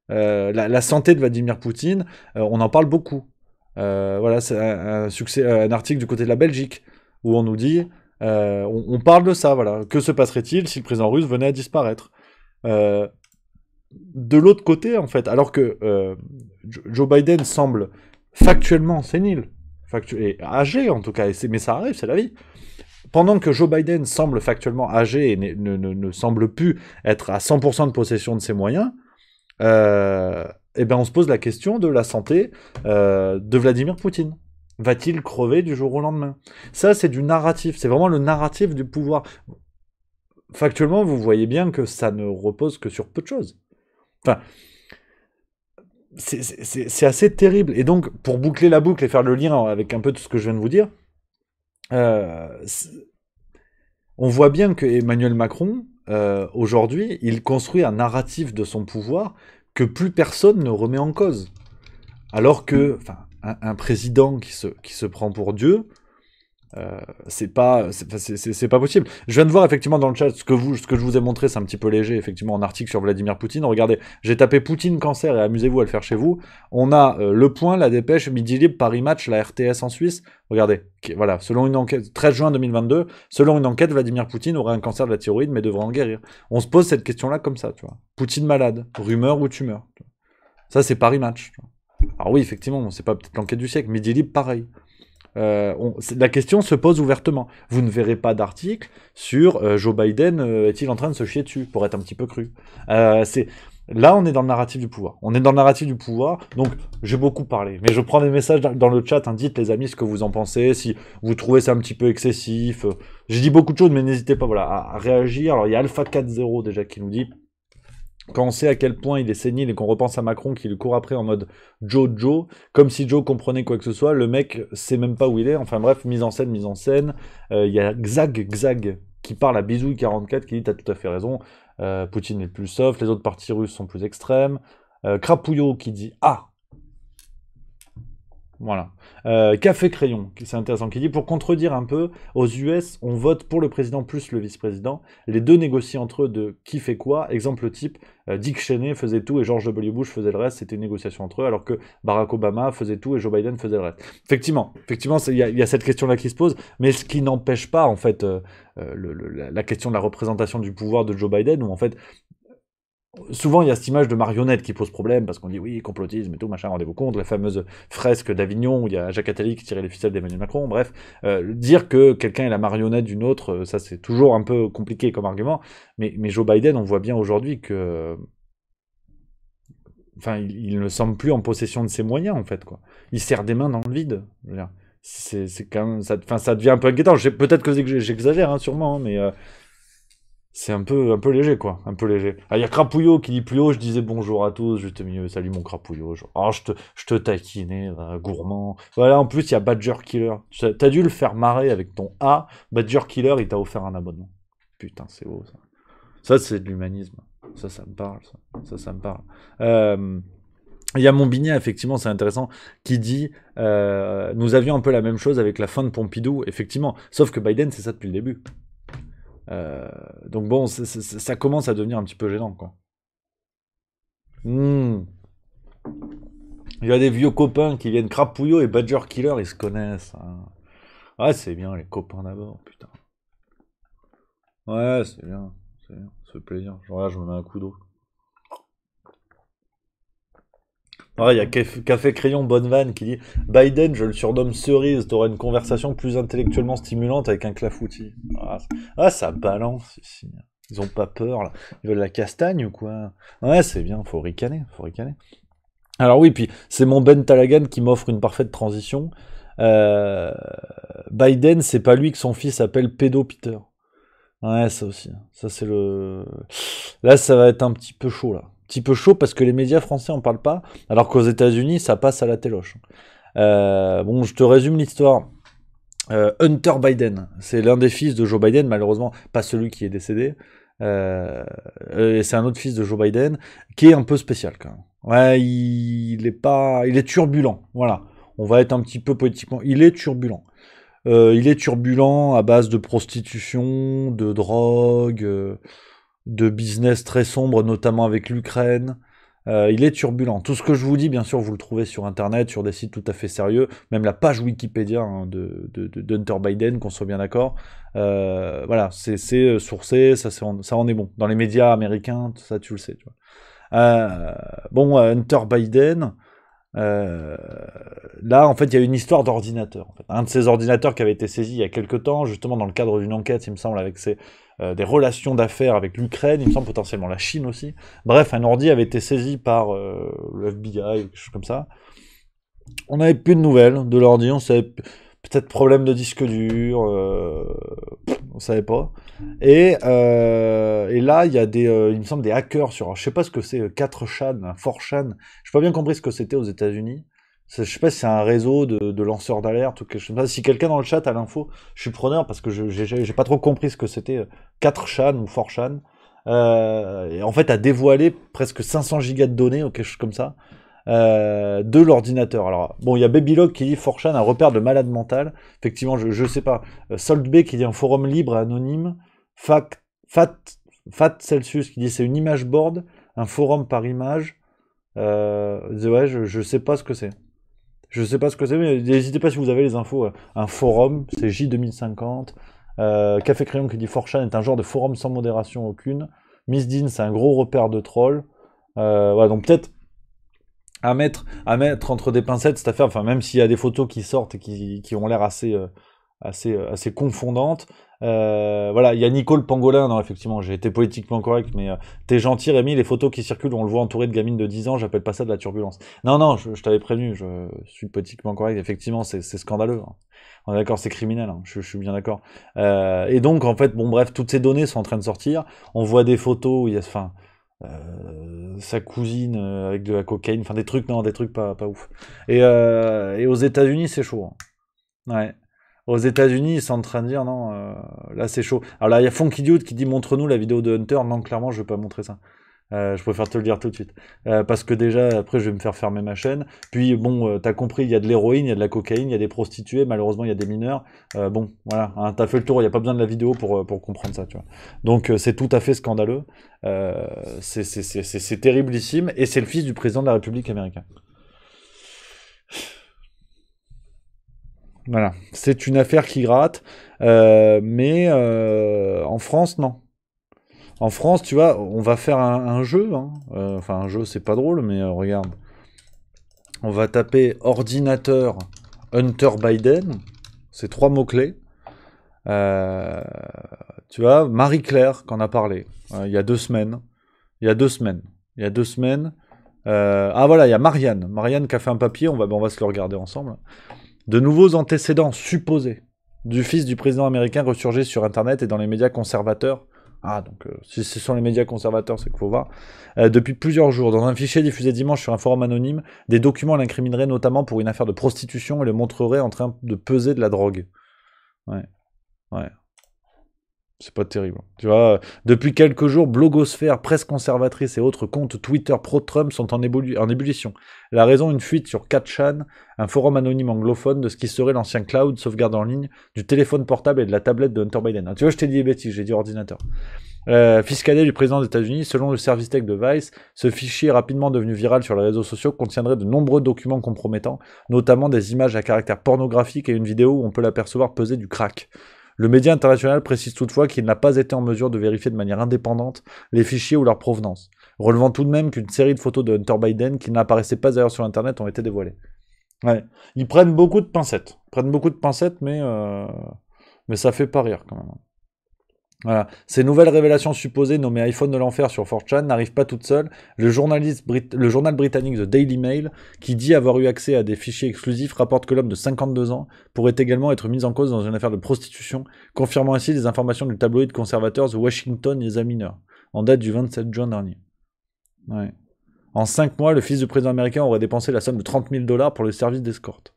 La santé de Vladimir Poutine, on en parle beaucoup. Voilà, c'est un article du côté de la Belgique, où on nous dit, on parle de ça, voilà. Que se passerait-il si le président russe venait à disparaître? De l'autre côté, en fait, alors que Joe Biden semble factuellement sénile, et âgé en tout cas, mais ça arrive, c'est la vie. Pendant que Joe Biden semble factuellement âgé et ne semble plus être à 100% de possession de ses moyens, eh ben on se pose la question de la santé de Vladimir Poutine. Va-t-il crever du jour au lendemain? Ça, c'est du narratif, c'est vraiment le narratif du pouvoir. Factuellement, vous voyez bien que ça ne repose que sur peu de choses. Enfin, c'est assez terrible. Et donc, pour boucler la boucle et faire le lien avec un peu tout ce que je viens de vous dire, on voit bien que Emmanuel Macron, aujourd'hui, il construit un narratif de son pouvoir que plus personne ne remet en cause. Alors que, un président qui se prend pour Dieu, c'est pas possible. Je viens de voir effectivement dans le chat ce que je vous ai montré, c'est un petit peu léger, effectivement, en article sur Vladimir Poutine. Regardez, j'ai tapé Poutine cancer et amusez-vous à le faire chez vous. On a Le Point, La Dépêche, Midi Libre, Paris Match, la RTS en Suisse. Regardez, voilà, selon une enquête, 13 juin 2022, selon une enquête, Vladimir Poutine aurait un cancer de la thyroïde mais devrait en guérir. On se pose cette question-là comme ça, tu vois. Poutine malade, rumeur ou tumeur. Ça, c'est Paris Match. Tu vois. Alors oui, effectivement, c'est pas peut-être l'enquête du siècle. Midi Libre, pareil. La question se pose ouvertement. Vous ne verrez pas d'article sur Joe Biden est-il en train de se chier dessus, pour être un petit peu cru. Là, on est dans le narratif du pouvoir. On est dans le narratif du pouvoir, donc j'ai beaucoup parlé. Mais je prends des messages dans le chat, hein, dites les amis ce que vous en pensez, si vous trouvez ça un petit peu excessif. J'ai dit beaucoup de choses, mais n'hésitez pas à réagir. Alors il y a Alpha40 déjà qui nous dit... Quand on sait à quel point il est sénile et qu'on repense à Macron qui lui court après en mode Joe, comme si Joe comprenait quoi que ce soit, le mec sait même pas où il est. Enfin bref, mise en scène. Il y a Xag qui parle à Bisouille44 qui dit t'as tout à fait raison, Poutine est plus soft, les autres partis russes sont plus extrêmes. Crapouillot qui dit ah. Voilà. Café Crayon, c'est intéressant, qui dit pour contredire un peu, aux US, on vote pour le président plus le vice-président. Les deux négocient entre eux de qui fait quoi. Exemple type, Dick Cheney faisait tout et George W. Bush faisait le reste. C'était une négociation entre eux, alors que Barack Obama faisait tout et Joe Biden faisait le reste. Effectivement, il y a cette question-là qui se pose, mais ce qui n'empêche pas en fait la question de la représentation du pouvoir de Joe Biden, où en fait souvent, il y a cette image de marionnette qui pose problème, parce qu'on dit oui, complotisme et tout, machin, rendez-vous compte, la fameuse fresque d'Avignon où il y a Jacques Attali qui tirait les ficelles d'Emmanuel Macron, bref. Dire que quelqu'un est la marionnette d'une autre, ça c'est toujours un peu compliqué comme argument, mais Joe Biden, on voit bien aujourd'hui que... Enfin, il ne semble plus en possession de ses moyens, en fait, quoi. Il serre des mains dans le vide. Je veux dire, c'est quand même... ça devient un peu inquiétant. Peut-être que j'exagère, hein, sûrement, mais... c'est un peu léger, quoi. Un peu léger. Ah, il y a Crapouillot qui dit plus haut, je disais bonjour à tous, juste mieux, salut mon Crapouillot. Oh, je te taquinais, gourmand. Voilà, en plus, il y a Badger Killer. T'as dû le faire marrer avec ton A. Badger Killer, il t'a offert un abonnement. Putain, c'est beau, ça. Ça, c'est de l'humanisme. Ça me parle, ça. Ça me parle. Il y a Montbignet, effectivement, c'est intéressant, qui dit nous avions un peu la même chose avec la fin de Pompidou, effectivement. Sauf que Biden, c'est ça depuis le début. Donc bon, ça commence à devenir un petit peu gênant, quoi. Il y a des vieux copains qui viennent, Crapouillot et Badger Killer, ils se connaissent. Hein. Ouais, c'est bien, les copains d'abord, putain. Ouais, c'est bien, ça fait plaisir. Genre là, je me mets un coup d'eau. Ouais, il y a Café Crayon Bonne Vanne qui dit Biden, je le surnomme cerise, t'auras une conversation plus intellectuellement stimulante avec un clafoutis. Ça balance ici. Ils ont pas peur, là. Ils veulent la castagne ou quoi? Ouais, c'est bien, faut ricaner. Alors oui, puis c'est mon Ben Talagan qui m'offre une parfaite transition. Biden, c'est pas lui que son fils appelle Pédo Peter. Ouais, ça aussi. Ça, c'est le... Là, ça va être un petit peu chaud, là. Petit peu chaud parce que les médias français en parlent pas, alors qu'aux États-Unis ça passe à la téloche. Bon, je te résume l'histoire. Hunter Biden, c'est l'un des fils de Joe Biden, malheureusement pas celui qui est décédé. Et c'est un autre fils de Joe Biden qui est un peu spécial quand même. Ouais, il est turbulent. Voilà, on va être un petit peu politiquement. Il est turbulent. Il est turbulent à base de prostitution, de drogue, de business très sombre, notamment avec l'Ukraine. Il est turbulent. Tout ce que je vous dis, bien sûr, vous le trouvez sur Internet, sur des sites tout à fait sérieux, même la page Wikipédia hein, de Hunter Biden, qu'on soit bien d'accord. Voilà, c'est sourcé, ça en est bon. Dans les médias américains, ça tu le sais. Tu vois. Hunter Biden, là, en fait, il y a une histoire d'ordinateur. En fait. Un de ces ordinateurs qui avait été saisi il y a quelques temps, justement dans le cadre d'une enquête, il me semble, avec des relations d'affaires avec l'Ukraine, il me semble potentiellement la Chine aussi. Bref, un ordi avait été saisi par le FBI ou quelque chose comme ça. On n'avait plus de nouvelles de l'ordi, on savait peut-être problème de disque dur, on savait pas. Et là, il y a il me semble des hackers sur, je sais pas ce que c'est, 4chan, 4chan. J'ai pas bien compris ce que c'était aux États-Unis. Je sais pas si c'est un réseau de lanceurs d'alerte ou quelque chose comme ça. Si quelqu'un dans le chat a l'info, je suis preneur parce que j'ai pas trop compris ce que c'était 4chan ou 4chan. Et en fait, a dévoilé presque 500 gigas de données ou quelque chose comme ça. De l'ordinateur. Alors, bon, il y a Babylog qui dit 4chan, un repère de malade mental. Effectivement, je sais pas. Soldb qui dit un forum libre et anonyme. Fat Celsius qui dit c'est une image board, un forum par image. Ouais, je sais pas ce que c'est. Je sais pas ce que c'est, mais n'hésitez pas si vous avez les infos. Un forum, c'est J2050. Café Crayon qui dit 4chan est un genre de forum sans modération aucune. Miss Dean, c'est un gros repère de troll. Voilà, donc peut-être à mettre entre des pincettes cette affaire, enfin même s'il y a des photos qui sortent et qui ont l'air assez confondantes. Voilà, il y a Nicole Pangolin, non effectivement j'ai été politiquement correct, mais t'es gentil Rémi, les photos qui circulent, on le voit entouré de gamines de 10 ans, j'appelle pas ça de la turbulence. Non, je t'avais prévenu, je suis politiquement correct, effectivement c'est scandaleux. Hein. On est d'accord, c'est criminel, hein. Je suis bien d'accord. Et donc en fait, bon bref, toutes ces données sont en train de sortir, on voit des photos où il y a... sa cousine avec de la cocaïne, enfin des trucs pas ouf. Et aux États-Unis c'est chaud. Hein. Ouais. Aux États-Unis ils sont en train de dire non, là c'est chaud. Alors là il y a Funky Dude qui dit montre-nous la vidéo de Hunter. Non clairement je vais pas montrer ça. Je préfère te le dire tout de suite. Parce que déjà, après, je vais me faire fermer ma chaîne. Puis, bon, t'as compris, il y a de l'héroïne, il y a de la cocaïne, il y a des prostituées, malheureusement, il y a des mineurs. Bon, voilà, hein, t'as fait le tour, il n'y a pas besoin de la vidéo pour comprendre ça, tu vois. Donc, c'est tout à fait scandaleux. C'est terriblissime. Et c'est le fils du président de la République américaine. Voilà, c'est une affaire qui gratte. Mais en France, non. En France, tu vois, on va faire un jeu. Hein. Enfin, un jeu, c'est pas drôle, mais regarde. On va taper ordinateur Hunter Biden. C'est 3 mots-clés. Tu vois, Marie-Claire, qu'on a parlé. Il y a 2 semaines. Ah voilà, il y a Marianne. Marianne qui a fait un papier, on va se le regarder ensemble. De nouveaux antécédents supposés du fils du président américain ressurgés sur Internet et dans les médias conservateurs. Ah, donc si ce sont les médias conservateurs, c'est qu'il faut voir. Depuis plusieurs jours, dans un fichier diffusé dimanche sur un forum anonyme, des documents l'incrimineraient notamment pour une affaire de prostitution et le montreraient en train de peser de la drogue. Ouais. C'est pas terrible. Tu vois, depuis quelques jours, blogosphère, presse conservatrice et autres comptes Twitter pro-Trump sont en ébullition. La raison, une fuite sur 4chan, un forum anonyme anglophone de ce qui serait l'ancien cloud, sauvegarde en ligne, du téléphone portable et de la tablette de Hunter Biden. Tu vois, je t'ai dit des bêtises, j'ai dit ordinateur. Fils cadet du président des États-Unis, selon le service tech de Vice, ce fichier rapidement devenu viral sur les réseaux sociaux contiendrait de nombreux documents compromettants, notamment des images à caractère pornographique et une vidéo où on peut l'apercevoir peser du crack. Le média international précise toutefois qu'il n'a pas été en mesure de vérifier de manière indépendante les fichiers ou leur provenance, relevant tout de même qu'une série de photos de Hunter Biden qui n'apparaissaient pas ailleurs sur Internet ont été dévoilées. Ouais. Ils prennent beaucoup de pincettes. Mais ça fait pas rire quand même. Voilà. Ces nouvelles révélations supposées nommées iPhone de l'enfer sur 4chan n'arrivent pas toutes seules. Le journal britannique The Daily Mail, qui dit avoir eu accès à des fichiers exclusifs, rapporte que l'homme de 52 ans pourrait également être mis en cause dans une affaire de prostitution, confirmant ainsi les informations du tabloïd conservateur The Washington Examiner, en date du 27 juin dernier. Ouais. En 5 mois, le fils du président américain aurait dépensé la somme de $30 000 pour le service d'escorte.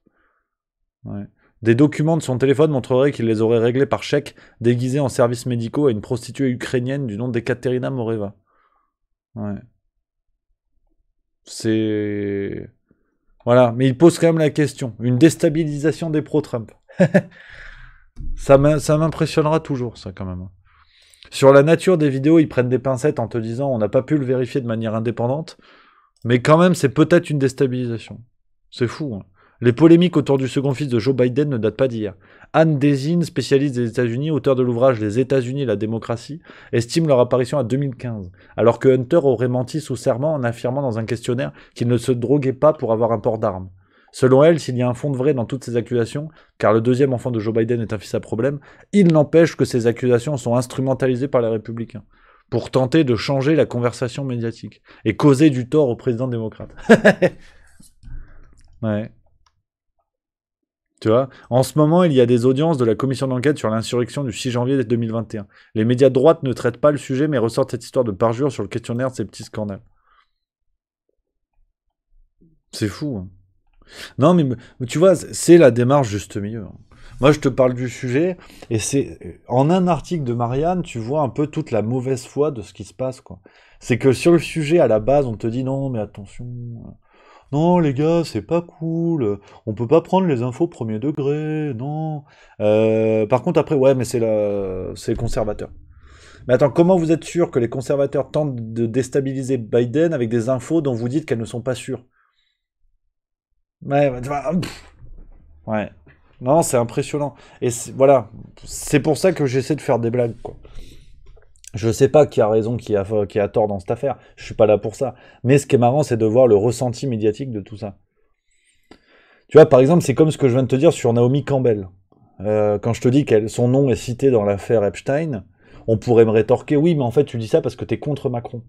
Ouais. Des documents de son téléphone montreraient qu'il les aurait réglés par chèque, déguisés en services médicaux à une prostituée ukrainienne du nom d'Ekaterina Moreva. Ouais. C'est... Voilà, mais il pose quand même la question. Une déstabilisation des pro-Trump. Ça m'impressionnera toujours, ça, quand même. Sur la nature des vidéos, ils prennent des pincettes en te disant on n'a pas pu le vérifier de manière indépendante, mais quand même, c'est peut-être une déstabilisation. C'est fou, hein. Les polémiques autour du second fils de Joe Biden ne datent pas d'hier. Anne Dezin, spécialiste des États-Unis, auteur de l'ouvrage Les États-Unis et la démocratie, estime leur apparition à 2015, alors que Hunter aurait menti sous serment en affirmant dans un questionnaire qu'il ne se droguait pas pour avoir un port d'armes. Selon elle, s'il y a un fond de vrai dans toutes ces accusations, car le deuxième enfant de Joe Biden est un fils à problème, il n'empêche que ces accusations sont instrumentalisées par les républicains pour tenter de changer la conversation médiatique et causer du tort au président démocrate. Ouais. Tu vois, en ce moment, il y a des audiences de la commission d'enquête sur l'insurrection du 6 janvier 2021. Les médias de droite ne traitent pas le sujet, mais ressortent cette histoire de parjure sur le questionnaire de ces petits scandales. C'est fou, hein. Non, mais tu vois, c'est la démarche juste milieu, hein. Moi, je te parle du sujet, et c'est... En un article de Marianne, tu vois un peu toute la mauvaise foi de ce qui se passe, quoi. C'est que sur le sujet, à la base, on te dit non, mais attention... Non, les gars, c'est pas cool. On peut pas prendre les infos premier degré. Non. Par contre, après, ouais, mais c'est les conservateurs. Mais attends, comment vous êtes sûr que les conservateurs tentent de déstabiliser Biden avec des infos dont vous dites qu'elles ne sont pas sûres? Ouais, ouais. Non, c'est impressionnant. Et voilà, c'est pour ça que j'essaie de faire des blagues, quoi. Je sais pas qui a raison, qui a tort dans cette affaire. Je suis pas là pour ça. Mais ce qui est marrant, c'est de voir le ressenti médiatique de tout ça. Tu vois, par exemple, c'est comme ce que je viens de te dire sur Naomi Campbell. Quand je te dis que son nom est cité dans l'affaire Epstein, on pourrait me rétorquer, oui, mais en fait, tu dis ça parce que t'es contre Macron.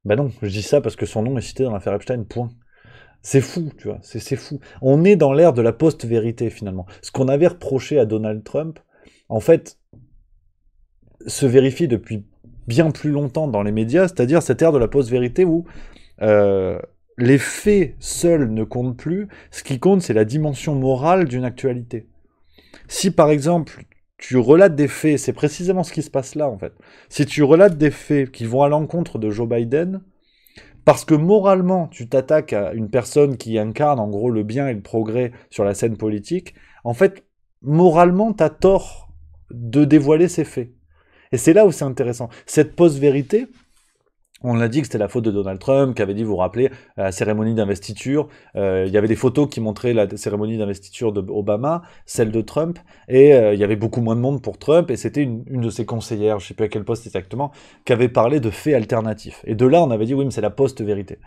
Ben non, je dis ça parce que son nom est cité dans l'affaire Epstein, point. C'est fou, tu vois, c'est fou. On est dans l'ère de la post-vérité, finalement. Ce qu'on avait reproché à Donald Trump, en fait, se vérifie depuis bien plus longtemps dans les médias, c'est-à-dire cette ère de la post-vérité où les faits seuls ne comptent plus, ce qui compte c'est la dimension morale d'une actualité. Si par exemple tu relates des faits, c'est précisément ce qui se passe là en fait, si tu relates des faits qui vont à l'encontre de Joe Biden, parce que moralement tu t'attaques à une personne qui incarne en gros le bien et le progrès sur la scène politique, en fait moralement t'as tort de dévoiler ces faits. Et c'est là où c'est intéressant. Cette post-vérité, on l'a dit que c'était la faute de Donald Trump, qui avait dit, vous vous rappelez, la cérémonie d'investiture. Il y avait des photos qui montraient la cérémonie d'investiture d'Obama, celle de Trump, et il y avait beaucoup moins de monde pour Trump, et c'était une de ses conseillères, je ne sais plus à quel poste exactement, qui avait parlé de faits alternatifs. Et de là, on avait dit, oui, mais c'est la post-vérité.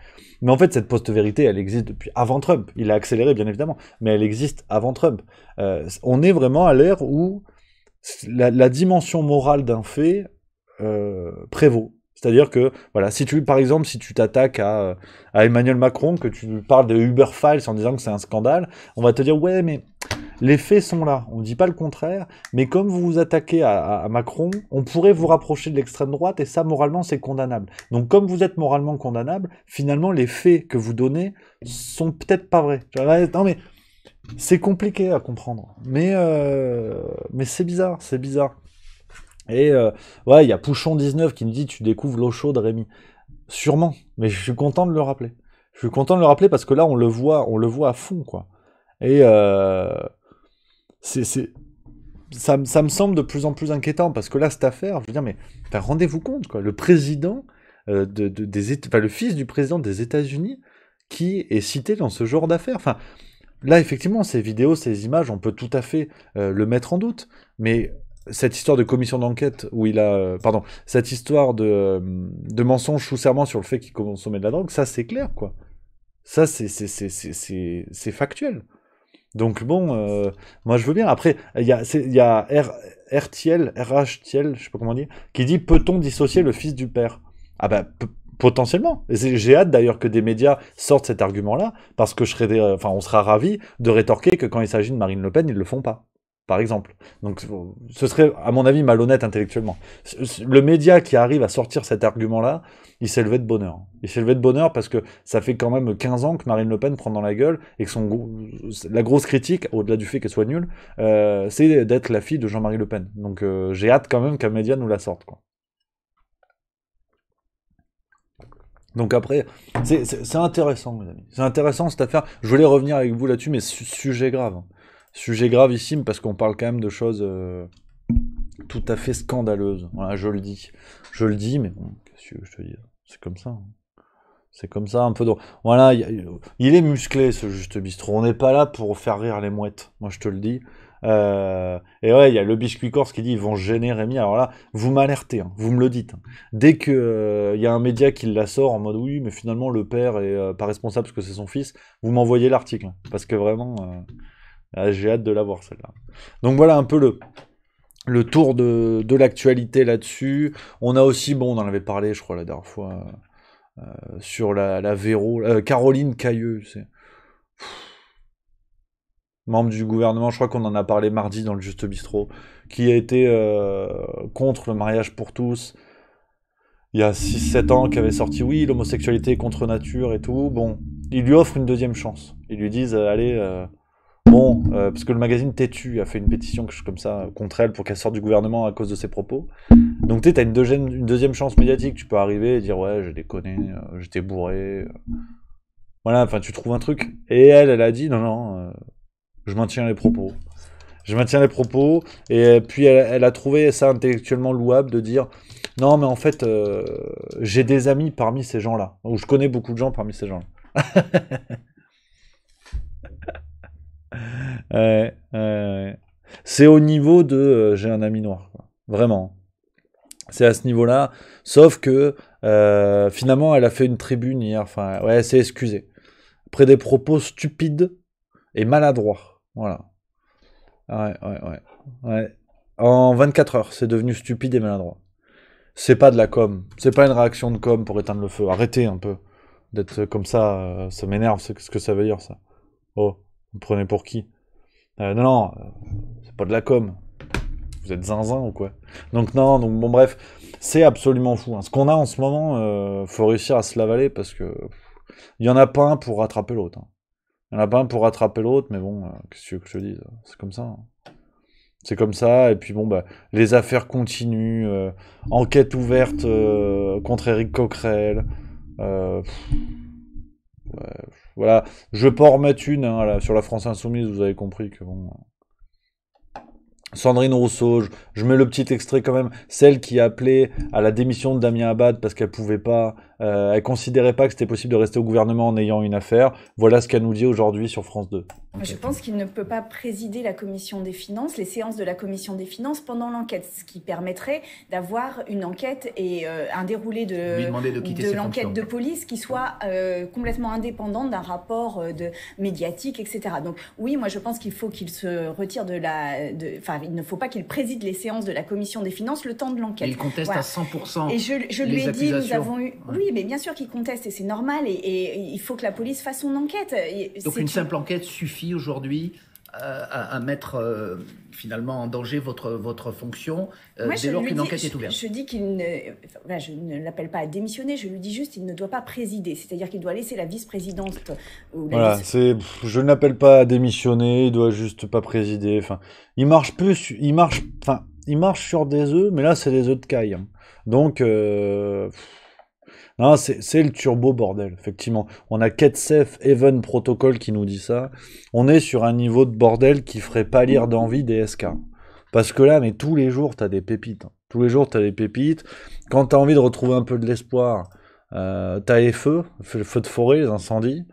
Mais en fait, cette post-vérité, elle existe depuis avant Trump. Il a accéléré, bien évidemment, mais elle existe avant Trump. On est vraiment à l'ère où la dimension morale d'un fait prévaut. C'est-à-dire que, voilà, si tu, par exemple, si tu t'attaques à Emmanuel Macron, que tu parles de Uber Files en disant que c'est un scandale, on va te dire, ouais, mais les faits sont là. On ne dit pas le contraire, mais comme vous vous attaquez à Macron, on pourrait vous rapprocher de l'extrême droite, et ça, moralement, c'est condamnable. Donc, comme vous êtes moralement condamnable, finalement, les faits que vous donnez sont peut-être pas vrais. Non, mais... c'est compliqué à comprendre, mais c'est bizarre, c'est bizarre. Et ouais, il y a Pouchon19 qui me dit tu découvres l'eau chaude, Rémi. Sûrement, mais je suis content de le rappeler. Je suis content de le rappeler parce que là on le voit à fond, quoi. Et ça me semble de plus en plus inquiétant parce que là cette affaire, je veux dire, mais rendez-vous compte, quoi, le président le fils du président des États-Unis qui est cité dans ce genre d'affaires. Enfin. Là, effectivement, ces vidéos, ces images, on peut tout à fait le mettre en doute. Mais cette histoire de commission d'enquête où il a... cette histoire de mensonge sous serment sur le fait qu'il consommait de la drogue, ça, c'est clair, quoi. Ça, c'est factuel. Donc, bon, moi, je veux bien. Après, il y a RHTL, je sais pas comment dire, qui dit « Peut-on dissocier le fils du père ?» Ah ben... Potentiellement. J'ai hâte d'ailleurs que des médias sortent cet argument-là, parce que on sera ravis de rétorquer que quand il s'agit de Marine Le Pen, ils ne le font pas. par exemple. Donc, ce serait, à mon avis, malhonnête intellectuellement. Le média qui arrive à sortir cet argument-là, il s'est levé de bonheur. Il s'est levé de bonheur parce que ça fait quand même 15 ans que Marine Le Pen prend dans la gueule et que la grosse critique, au-delà du fait qu'elle soit nulle, c'est d'être la fille de Jean-Marie Le Pen. Donc, j'ai hâte quand même qu'un média nous la sorte, quoi. Donc après, c'est intéressant, mes amis. C'est intéressant cette affaire. Je voulais revenir avec vous là-dessus, mais sujet grave. Sujet gravissime parce qu'on parle quand même de choses tout à fait scandaleuses. Voilà, je le dis. Je le dis, mais bon, qu'est-ce que je te dis? C'est comme ça. C'est comme ça, un peu drôle. Voilà, il est musclé ce Juste Bistrot. On n'est pas là pour faire rire les mouettes. Moi, je te le dis. Et ouais, il y a le Biscuit Corse qui dit ils vont gêner Rémi. Alors là, vous m'alertez, hein, vous me le dites. Hein. Dès que y a un média qui la sort en mode oui, mais finalement le père est pas responsable parce que c'est son fils, vous m'envoyez l'article. Hein, parce que vraiment, j'ai hâte de la voir celle-là. Donc voilà un peu le tour de l'actualité là-dessus. On a aussi, bon, on en avait parlé, je crois, la dernière fois, sur la Véro, Caroline Cailleux, c'est membre du gouvernement, je crois qu'on en a parlé mardi dans le Juste Bistrot, qui a été contre le mariage pour tous, il y a 6-7 ans, qui avait sorti, oui, l'homosexualité est contre nature et tout. Bon, ils lui offrent une deuxième chance. Ils lui disent, allez, parce que le magazine Têtu a fait une pétition comme ça contre elle pour qu'elle sorte du gouvernement à cause de ses propos. Donc tu sais, t'as une deuxième chance médiatique, tu peux arriver et dire, ouais, j'ai déconné, j'étais bourré. Voilà, enfin, tu trouves un truc. Et elle a dit, non, je maintiens les propos. Je maintiens les propos. Et puis, elle a trouvé ça intellectuellement louable de dire non, mais en fait, j'ai des amis parmi ces gens-là. Ou je connais beaucoup de gens parmi ces gens-là. Ouais. C'est au niveau de j'ai un ami noir. Quoi. Vraiment. C'est à ce niveau-là. Sauf que finalement, elle a fait une tribune hier. Enfin, ouais, elle s'est excusée. Après des propos stupides et maladroits. Voilà. Ouais. En 24 heures, c'est devenu stupide et maladroit. C'est pas de la com. C'est pas une réaction de com pour éteindre le feu. Arrêtez un peu d'être comme ça. Ça m'énerve ce que ça veut dire, ça. Oh, vous prenez pour qui? Non, c'est pas de la com. Vous êtes zinzin ou quoi? Donc non, donc bon bref, c'est absolument fou. Hein. Ce qu'on a en ce moment, faut réussir à se l'avaler parce que il y en a pas un pour rattraper l'autre. Hein. Il y en a pas un pour rattraper l'autre, mais bon, qu'est-ce que tu veux que je te dise? C'est comme ça. Hein. C'est comme ça, et puis bon, bah, les affaires continuent. Enquête ouverte contre Éric Coquerel. Ouais, voilà, je vais pas en remettre une hein, là, sur la France Insoumise, vous avez compris que bon. Sandrine Rousseau, je mets le petit extrait quand même, celle qui a appelé à la démission de Damien Abad parce qu'elle pouvait pas, elle considérait pas que c'était possible de rester au gouvernement en ayant une affaire. Voilà ce qu'elle nous dit aujourd'hui sur France 2. Je pense qu'il ne peut pas présider la commission des finances, les séances de la commission des finances pendant l'enquête, ce qui permettrait d'avoir une enquête et un déroulé de l'enquête de police qui soit complètement indépendante d'un rapport médiatique, etc. Donc oui, moi je pense qu'il faut qu'il se retire il ne faut pas qu'il préside les séances de la commission des finances le temps de l'enquête. Il conteste à 100%. Et je lui ai dit, nous avons eu... Oui, mais bien sûr qu'il conteste et c'est normal et il faut que la police fasse son enquête. Donc une simple enquête suffit aujourd'hui à mettre finalement en danger votre fonction dès lors qu'une enquête est ouverte. Je dis qu'il ne... Enfin, je ne l'appelle pas à démissionner, je lui dis juste qu'il ne doit pas présider. C'est-à-dire qu'il doit laisser la vice-présidence... Voilà, je ne l'appelle pas à démissionner, il doit juste pas présider. Enfin, il marche sur des œufs, mais là c'est des œufs de caille. Hein. Donc... Non, c'est le turbo bordel, effectivement. On a KetSafe Even Protocol qui nous dit ça. On est sur un niveau de bordel qui ferait pâlir d'envie des SK. Parce que là, mais tous les jours, t'as des pépites. Hein. Tous les jours, t'as des pépites. Quand t'as envie de retrouver un peu de l'espoir, t'as les feux de forêt, les incendies.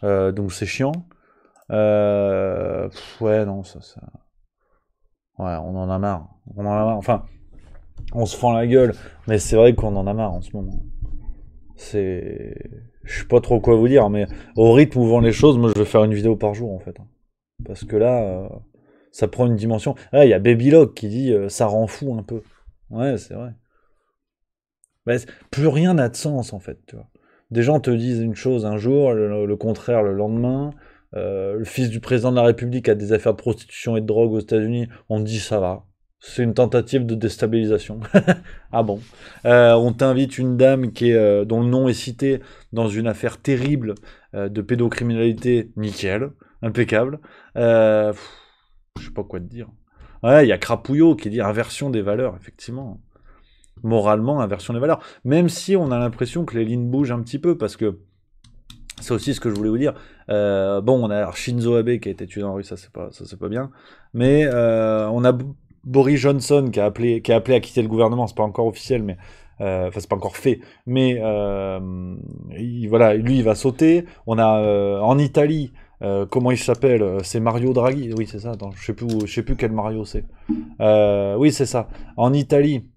Donc c'est chiant. Ouais, non, ça... Ouais, on en a marre. Enfin, on se fend la gueule. Mais c'est vrai qu'on en a marre en ce moment. Je sais pas trop quoi vous dire, mais au rythme où vont les choses, moi je vais faire une vidéo par jour en fait. Parce que là, ça prend une dimension. Ah, il y a Babylog qui dit ça rend fou un peu. Ouais, c'est vrai. Mais plus rien n'a de sens en fait, tu vois. Des gens te disent une chose un jour, le contraire le lendemain. le fils du président de la République a des affaires de prostitution et de drogue aux États-Unis, on te dit ça va. C'est une tentative de déstabilisation. Ah bon. On t'invite une dame dont le nom est cité dans une affaire terrible de pédocriminalité, nickel, impeccable. Je sais pas quoi te dire. Ouais, il y a Crapouillot qui dit inversion des valeurs, effectivement. Moralement, inversion des valeurs. Même si on a l'impression que les lignes bougent un petit peu, parce que c'est aussi ce que je voulais vous dire. Bon, on a Shinzo Abe qui a été tué dans la rue, ça c'est pas bien. Mais on a Boris Johnson qui a appelé à quitter le gouvernement, c'est pas encore officiel, mais enfin c'est pas encore fait. Mais voilà, lui il va sauter. On a en Italie, comment il s'appelle? C'est Mario Draghi. Oui c'est ça. Attends, je sais plus quel Mario c'est. Oui c'est ça. En Italie.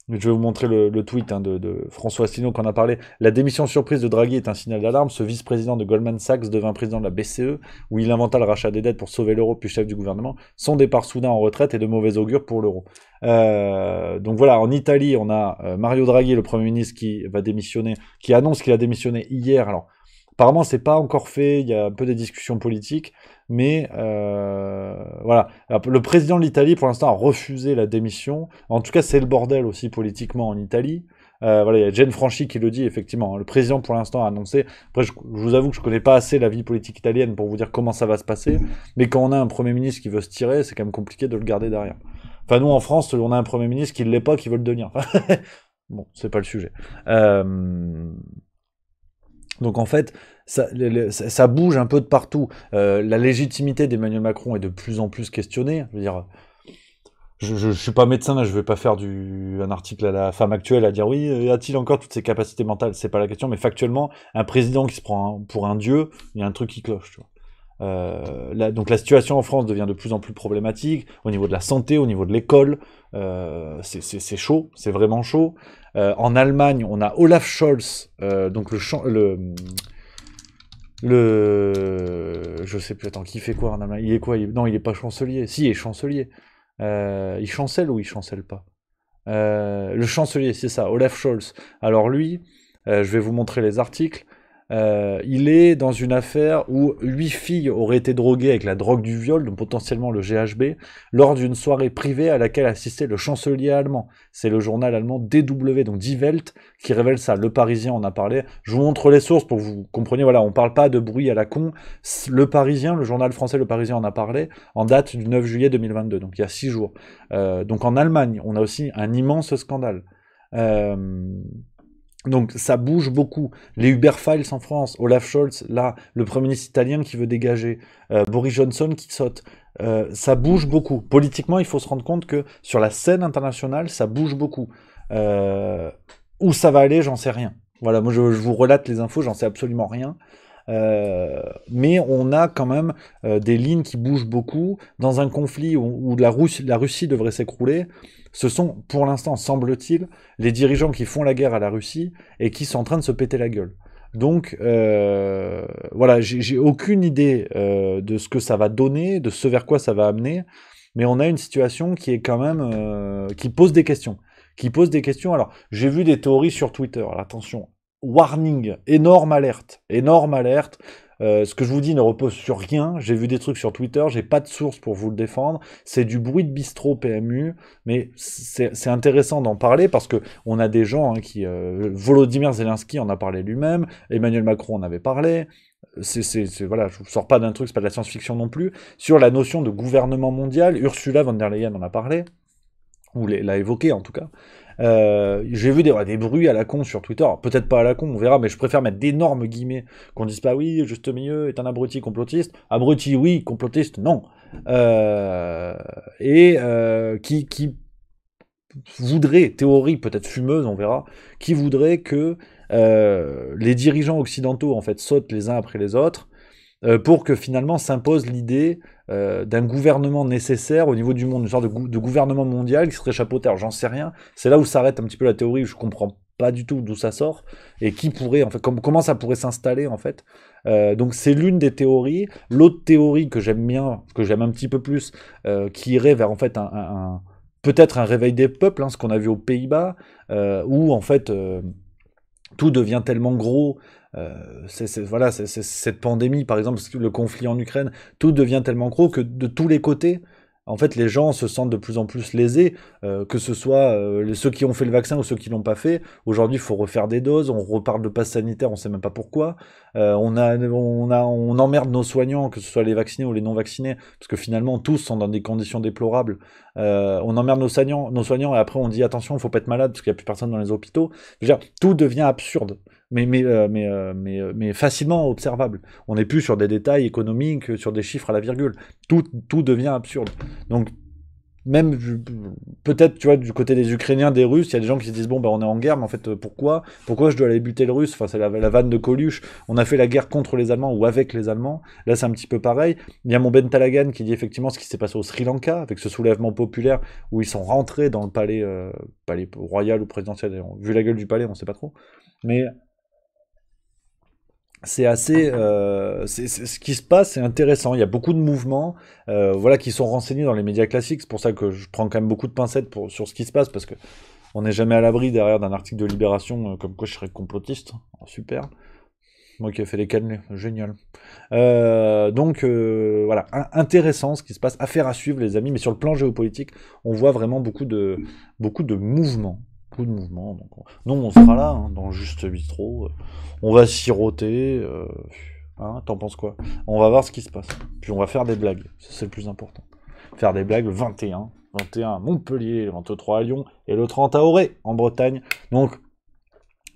Je vais vous montrer le tweet de François Asselineau qu'on a parlé. La démission surprise de Draghi est un signal d'alarme. Ce vice-président de Goldman Sachs devint président de la BCE, où il inventa le rachat des dettes pour sauver l'euro, puis chef du gouvernement. Son départ soudain en retraite est de mauvais augure pour l'euro. Donc voilà, en Italie, on a Mario Draghi, le Premier ministre, qui va démissionner, qui annonce qu'il a démissionné hier. Alors, apparemment, c'est pas encore fait. Il y a un peu des discussions politiques. Mais voilà, le président de l'Italie pour l'instant a refusé la démission. En tout cas, c'est le bordel aussi politiquement en Italie. Voilà, il y a Jane Franchi qui le dit effectivement. Le président pour l'instant a annoncé. Après, je vous avoue que je connais pas assez la vie politique italienne pour vous dire comment ça va se passer. Mais quand on a un premier ministre qui veut se tirer, c'est quand même compliqué de le garder derrière. Enfin, nous en France, on a un premier ministre qui l'est pas, qui veut le devenir. Bon, c'est pas le sujet. Donc en fait, ça bouge un peu de partout. La légitimité d'Emmanuel Macron est de plus en plus questionnée. Je veux dire, je suis pas médecin, là, je vais pas faire un article à la Femme Actuelle à dire oui, a-t-il encore toutes ses capacités mentales? C'est pas la question, mais factuellement, un président qui se prend pour un dieu, il y a un truc qui cloche, tu vois. Donc la situation en France devient de plus en plus problématique au niveau de la santé, au niveau de l'école. C'est chaud, c'est vraiment chaud. En Allemagne, on a Olaf Scholz, donc je sais plus, attends, qui fait quoi en Allemagne? Il est quoi? Non, il est pas chancelier. Si, il est chancelier. Il chancelle ou il chancelle pas? Le chancelier, c'est ça, Olaf Scholz. Alors lui, je vais vous montrer les articles. Il est dans une affaire où 8 filles auraient été droguées avec la drogue du viol, donc potentiellement le GHB, lors d'une soirée privée à laquelle assistait le chancelier allemand. C'est le journal allemand DW, donc Die Welt, qui révèle ça. Le Parisien en a parlé. Je vous montre les sources pour que vous compreniez. Voilà, on parle pas de bruit à la con. Le Parisien, le journal français Le Parisien en a parlé, en date du 9 juillet 2022, donc il y a 6 jours. Donc en Allemagne, on a aussi un immense scandale. Donc ça bouge beaucoup. Les Uber Files en France, Olaf Scholz, là, le Premier ministre italien qui veut dégager, Boris Johnson qui saute. Ça bouge beaucoup. Politiquement, il faut se rendre compte que sur la scène internationale, ça bouge beaucoup. Où ça va aller, j'en sais rien. Voilà, moi je vous relate les infos, j'en sais absolument rien. Mais on a quand même des lignes qui bougent beaucoup. Dans un conflit où la Russie devrait s'écrouler, ce sont, pour l'instant, semble-t-il, les dirigeants qui font la guerre à la Russie et qui sont en train de se péter la gueule. Donc, voilà, j'ai aucune idée de ce que ça va donner, de ce vers quoi ça va amener, mais on a une situation qui est quand même... qui pose des questions. Alors, j'ai vu des théories sur Twitter, alors, attention, warning, énorme alerte. Ce que je vous dis ne repose sur rien. J'ai vu des trucs sur Twitter, j'ai pas de source pour vous le défendre. C'est du bruit de bistrot PMU, mais c'est intéressant d'en parler parce que on a des gens qui... Volodymyr Zelensky en a parlé lui-même, Emmanuel Macron en avait parlé. Voilà, je ne sors pas d'un truc, c'est pas de la science-fiction non plus. Sur la notion de gouvernement mondial, Ursula von der Leyen en a parlé, ou l'a évoqué en tout cas. J'ai vu des bruits à la con sur Twitter, peut-être pas à la con, on verra, mais je préfère mettre d'énormes guillemets, qu'on dise pas oui, juste milieu est un abruti complotiste, abruti oui, complotiste non, qui voudrait, théorie peut-être fumeuse, on verra, qui voudrait que les dirigeants occidentaux en fait sautent les uns après les autres, pour que finalement s'impose l'idée d'un gouvernement nécessaire au niveau du monde, une sorte de gouvernement mondial qui serait chapeauté. Alors j'en sais rien, c'est là où s'arrête un petit peu la théorie, où je comprends pas du tout d'où ça sort, et qui pourrait, en fait, comment ça pourrait s'installer en fait. Donc c'est l'une des théories. L'autre théorie que j'aime bien, que j'aime un petit peu plus, qui irait vers en fait peut-être un réveil des peuples, ce qu'on a vu aux Pays-Bas, où en fait... tout devient tellement gros. Voilà, cette pandémie, par exemple, le conflit en Ukraine, tout devient tellement gros que de tous les côtés, en fait, les gens se sentent de plus en plus lésés, que ce soit ceux qui ont fait le vaccin ou ceux qui l'ont pas fait. Aujourd'hui, il faut refaire des doses, on reparle de passe sanitaire, on sait même pas pourquoi. On emmerde nos soignants, que ce soit les vaccinés ou les non vaccinés, parce que finalement, tous sont dans des conditions déplorables. On emmerde nos soignants, et après on dit attention, il faut pas être malade, parce qu'il y a plus personne dans les hôpitaux. Je veux dire, tout devient absurde. Mais facilement observable. On n'est plus sur des détails économiques, sur des chiffres à la virgule. Tout devient absurde. Donc, même, peut-être, tu vois, du côté des Ukrainiens, des Russes, il y a des gens qui se disent, bon, bah, on est en guerre, mais en fait, pourquoi je dois aller buter le Russe? Enfin, c'est la vanne de Coluche. On a fait la guerre contre les Allemands ou avec les Allemands. Là, c'est un petit peu pareil. Il y a mon Ben Talagan qui dit effectivement ce qui s'est passé au Sri Lanka, avec ce soulèvement populaire, où ils sont rentrés dans le palais royal ou présidentiel. Vu la gueule du palais, on sait pas trop. Mais c'est assez, ce qui se passe, c'est intéressant. Il y a beaucoup de mouvements, voilà, qui sont renseignés dans les médias classiques. C'est pour ça que je prends quand même beaucoup de pincettes sur ce qui se passe, parce que on n'est jamais à l'abri derrière d'un article de Libération comme quoi je serais complotiste. Oh, super. Moi qui ai fait les cannelés, génial. Donc voilà, intéressant ce qui se passe. Affaire à suivre, les amis. Mais sur le plan géopolitique, on voit vraiment beaucoup de mouvements. Donc, nous, on sera là, hein, dans Juste Bistrot. On va siroter. Hein, t'en penses quoi? On va voir ce qui se passe. Puis on va faire des blagues. C'est le plus important. Faire des blagues le 21 à Montpellier, le 23 à Lyon et le 30 à Auray, en Bretagne. Donc,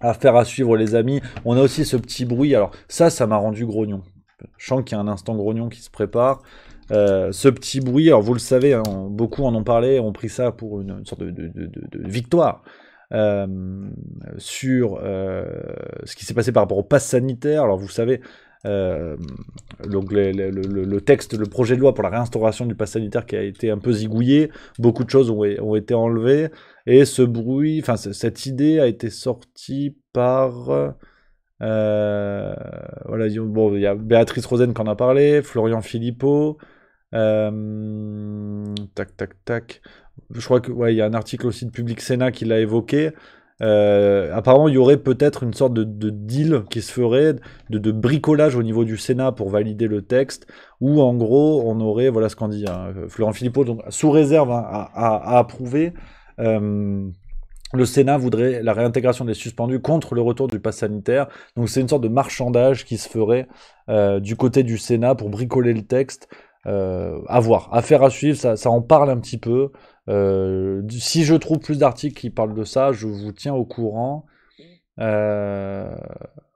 affaire à suivre, les amis. On a aussi ce petit bruit. Alors, ça m'a rendu grognon. Je sens qu'il y a un instant grognon qui se prépare. Ce petit bruit, alors vous le savez, hein, beaucoup en ont parlé, ont pris ça pour une sorte de victoire sur ce qui s'est passé par rapport au pass sanitaire. Alors vous savez, donc le texte, le projet de loi pour la réinstauration du pass sanitaire qui a été un peu zigouillé, beaucoup de choses ont été enlevées, et ce bruit, enfin cette idée a été sortie par... voilà, bon, il y a Béatrice Rosen qui en a parlé, Florian Philippot, tac. Je crois que il y a un article aussi de Public Sénat qui l'a évoqué. Apparemment, il y aurait peut-être une sorte de deal qui se ferait, de bricolage au niveau du Sénat pour valider le texte, où en gros, on aurait, voilà ce qu'en dit Florent Philippot, donc sous réserve à approuver. Le Sénat voudrait la réintégration des suspendus contre le retour du pass sanitaire. Donc c'est une sorte de marchandage qui se ferait du côté du Sénat pour bricoler le texte. À voir, affaire à suivre, ça en parle un petit peu. Si je trouve plus d'articles qui parlent de ça, je vous tiens au courant.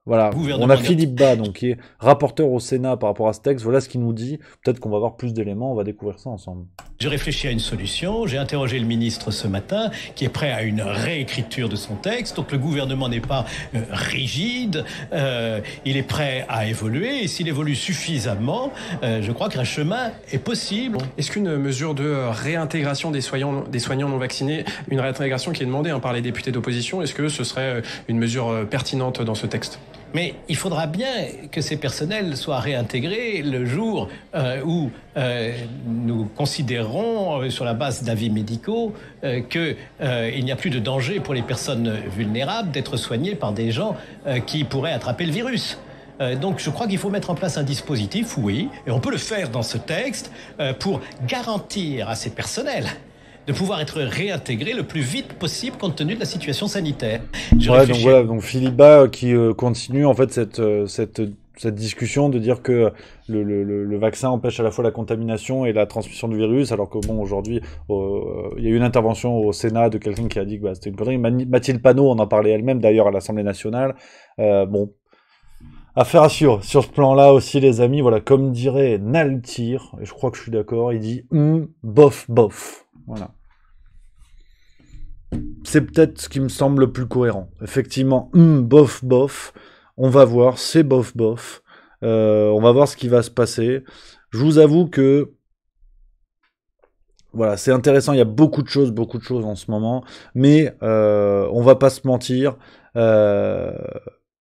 Voilà, on a Philippe Bas, donc, qui est rapporteur au Sénat par rapport à ce texte. Voilà ce qu'il nous dit. Peut-être qu'on va avoir plus d'éléments, on va découvrir ça ensemble. J'ai réfléchi à une solution, j'ai interrogé le ministre ce matin, qui est prêt à une réécriture de son texte. Donc le gouvernement n'est pas rigide, il est prêt à évoluer, et s'il évolue suffisamment, je crois qu'un chemin est possible. Est-ce qu'une mesure de réintégration des soignants non vaccinés, une réintégration qui est demandée par les députés d'opposition, est-ce que ce serait une mesure pertinente dans ce texte ? Mais il faudra bien que ces personnels soient réintégrés le jour où nous considérons, sur la base d'avis médicaux, qu'il n'y a plus de danger pour les personnes vulnérables d'être soignées par des gens qui pourraient attraper le virus. Donc je crois qu'il faut mettre en place un dispositif, oui, et on peut le faire dans ce texte, pour garantir à ces personnels de pouvoir être réintégré le plus vite possible compte tenu de la situation sanitaire. Donc voilà, donc Philippe Bas qui continue en fait cette discussion de dire que le vaccin empêche à la fois la contamination et la transmission du virus, alors que bon, aujourd'hui, il y a eu une intervention au Sénat de quelqu'un qui a dit que c'était une connerie. Mathilde Panot en a parlé elle-même d'ailleurs à l'Assemblée nationale. Bon, affaire à suivre. Sur ce plan-là aussi, les amis, voilà, comme dirait Naltir, et je crois que je suis d'accord, il dit bof. Voilà. C'est peut-être ce qui me semble le plus cohérent. Effectivement, bof. On va voir, c'est bof. On va voir ce qui va se passer. Je vous avoue que voilà, c'est intéressant. Il y a beaucoup de choses en ce moment, mais on va pas se mentir.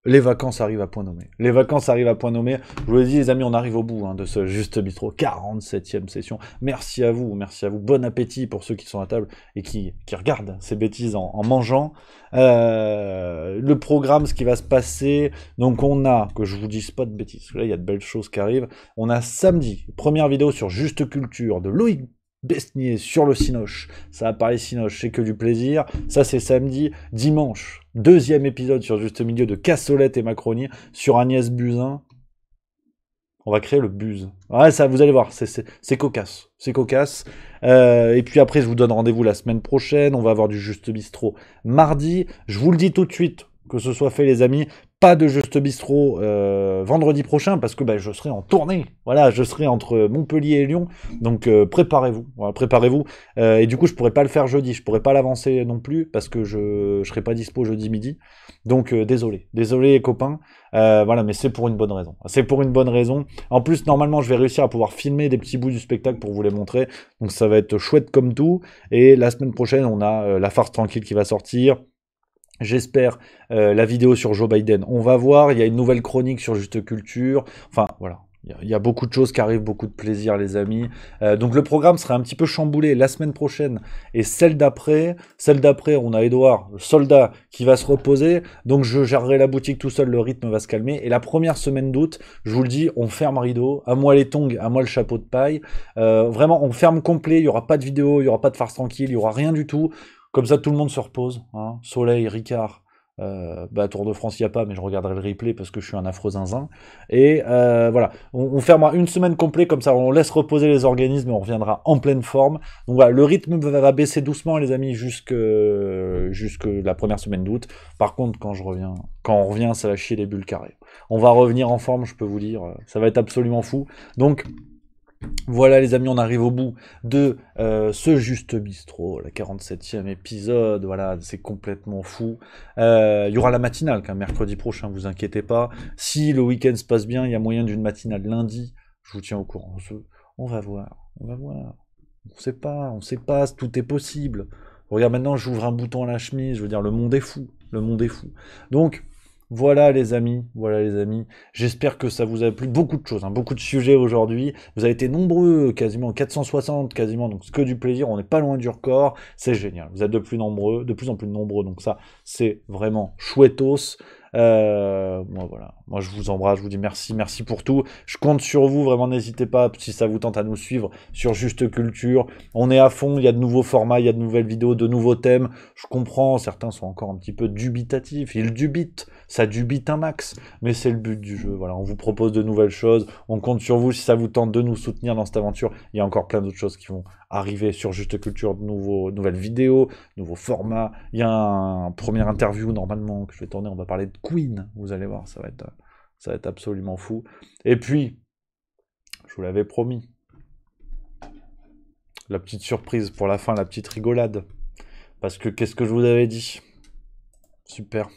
les vacances arrivent à point nommé. Les vacances arrivent à point nommé. Je vous l'ai dit, les amis, on arrive au bout de ce Juste Bistrot. 47e session. Merci à vous, merci à vous. Bon appétit pour ceux qui sont à table et qui regardent ces bêtises en mangeant. Le programme, ce qui va se passer. Donc on a, que je vous dise pas de bêtises, là il y a de belles choses qui arrivent. On a samedi, première vidéo sur Juste Culture de Loïc Besnier sur le Cinoche. Ça va parler Cinoche, c'est que du plaisir. Ça c'est samedi. Dimanche, deuxième épisode sur Juste Milieu de Cassolette et Macronie sur Agnès Buzyn. On va créer le buzz. Ouais, ça, vous allez voir, c'est cocasse. C'est cocasse. Et puis après, je vous donne rendez-vous la semaine prochaine. On va avoir du Juste Bistrot mardi. Je vous le dis tout de suite, que ce soit fait, les amis. Pas de Juste Bistrot vendredi prochain parce que je serai en tournée. Voilà, je serai entre Montpellier et Lyon. Donc préparez-vous. Voilà, préparez-vous. Et du coup, je pourrais pas le faire jeudi. Je pourrais pas l'avancer non plus parce que je serai pas dispo jeudi midi. Donc désolé. Désolé les copains. Voilà, mais c'est pour une bonne raison. C'est pour une bonne raison. En plus, normalement, je vais réussir à pouvoir filmer des petits bouts du spectacle pour vous les montrer. Donc ça va être chouette comme tout. Et la semaine prochaine, on a La Farce Tranquille qui va sortir. J'espère la vidéo sur Joe Biden. On va voir, il y a une nouvelle chronique sur Juste Culture. Enfin, voilà. Il y a beaucoup de choses qui arrivent, beaucoup de plaisir, les amis. Donc le programme sera un petit peu chamboulé la semaine prochaine et celle d'après. Celle d'après, on a Edouard, le soldat, qui va se reposer. Donc je gérerai la boutique tout seul, le rythme va se calmer. Et la première semaine d'août, je vous le dis, on ferme rideau. À moi les tongs, à moi le chapeau de paille. Vraiment, on ferme complet. Il n'y aura pas de vidéo, il n'y aura pas de farce tranquille, il n'y aura rien du tout. Comme ça, tout le monde se repose. Hein. Soleil, Ricard. Tour de France, il n'y a pas, mais je regarderai le replay parce que je suis un affreux zinzin. Et voilà, on fermera une semaine complète, comme ça on laisse reposer les organismes et on reviendra en pleine forme. Donc voilà, le rythme va baisser doucement, les amis, jusque la première semaine d'août. Par contre, quand on revient, ça va chier les bulles carrées. On va revenir en forme, je peux vous dire, ça va être absolument fou. Donc voilà les amis, on arrive au bout de ce Juste Bistrot, la 47e épisode, voilà, c'est complètement fou. Il y aura la matinale quand même, mercredi prochain, vous inquiétez pas. Si le week-end se passe bien, il y a moyen d'une matinale lundi, je vous tiens au courant. On va voir. On sait pas, tout est possible. Regarde, maintenant j'ouvre un bouton à la chemise, je veux dire, le monde est fou. Donc, voilà les amis, j'espère que ça vous a plu, beaucoup de choses, beaucoup de sujets aujourd'hui, vous avez été nombreux, quasiment 460 quasiment, donc c'est que du plaisir, on n'est pas loin du record, c'est génial, vous êtes de plus en plus nombreux, donc ça c'est vraiment chouettos. Moi je vous embrasse, je vous dis merci pour tout, je compte sur vous, vraiment n'hésitez pas, si ça vous tente à nous suivre sur Juste Culture, on est à fond, il y a de nouveaux formats, il y a de nouvelles vidéos, de nouveaux thèmes, je comprends, certains sont encore un petit peu dubitatifs, ils dubitent, ça dubite un max, mais c'est le but du jeu, voilà, on vous propose de nouvelles choses, on compte sur vous, si ça vous tente de nous soutenir dans cette aventure, il y a encore plein d'autres choses qui vont arriver sur Juste Culture, de nouvelles vidéos, nouveaux formats, il y a un premier interview normalement que je vais tourner, on va parler de Queen, vous allez voir, ça va être absolument fou. Et puis, je vous l'avais promis, la petite surprise pour la fin, la petite rigolade, parce que qu'est-ce que je vous avais dit? Super.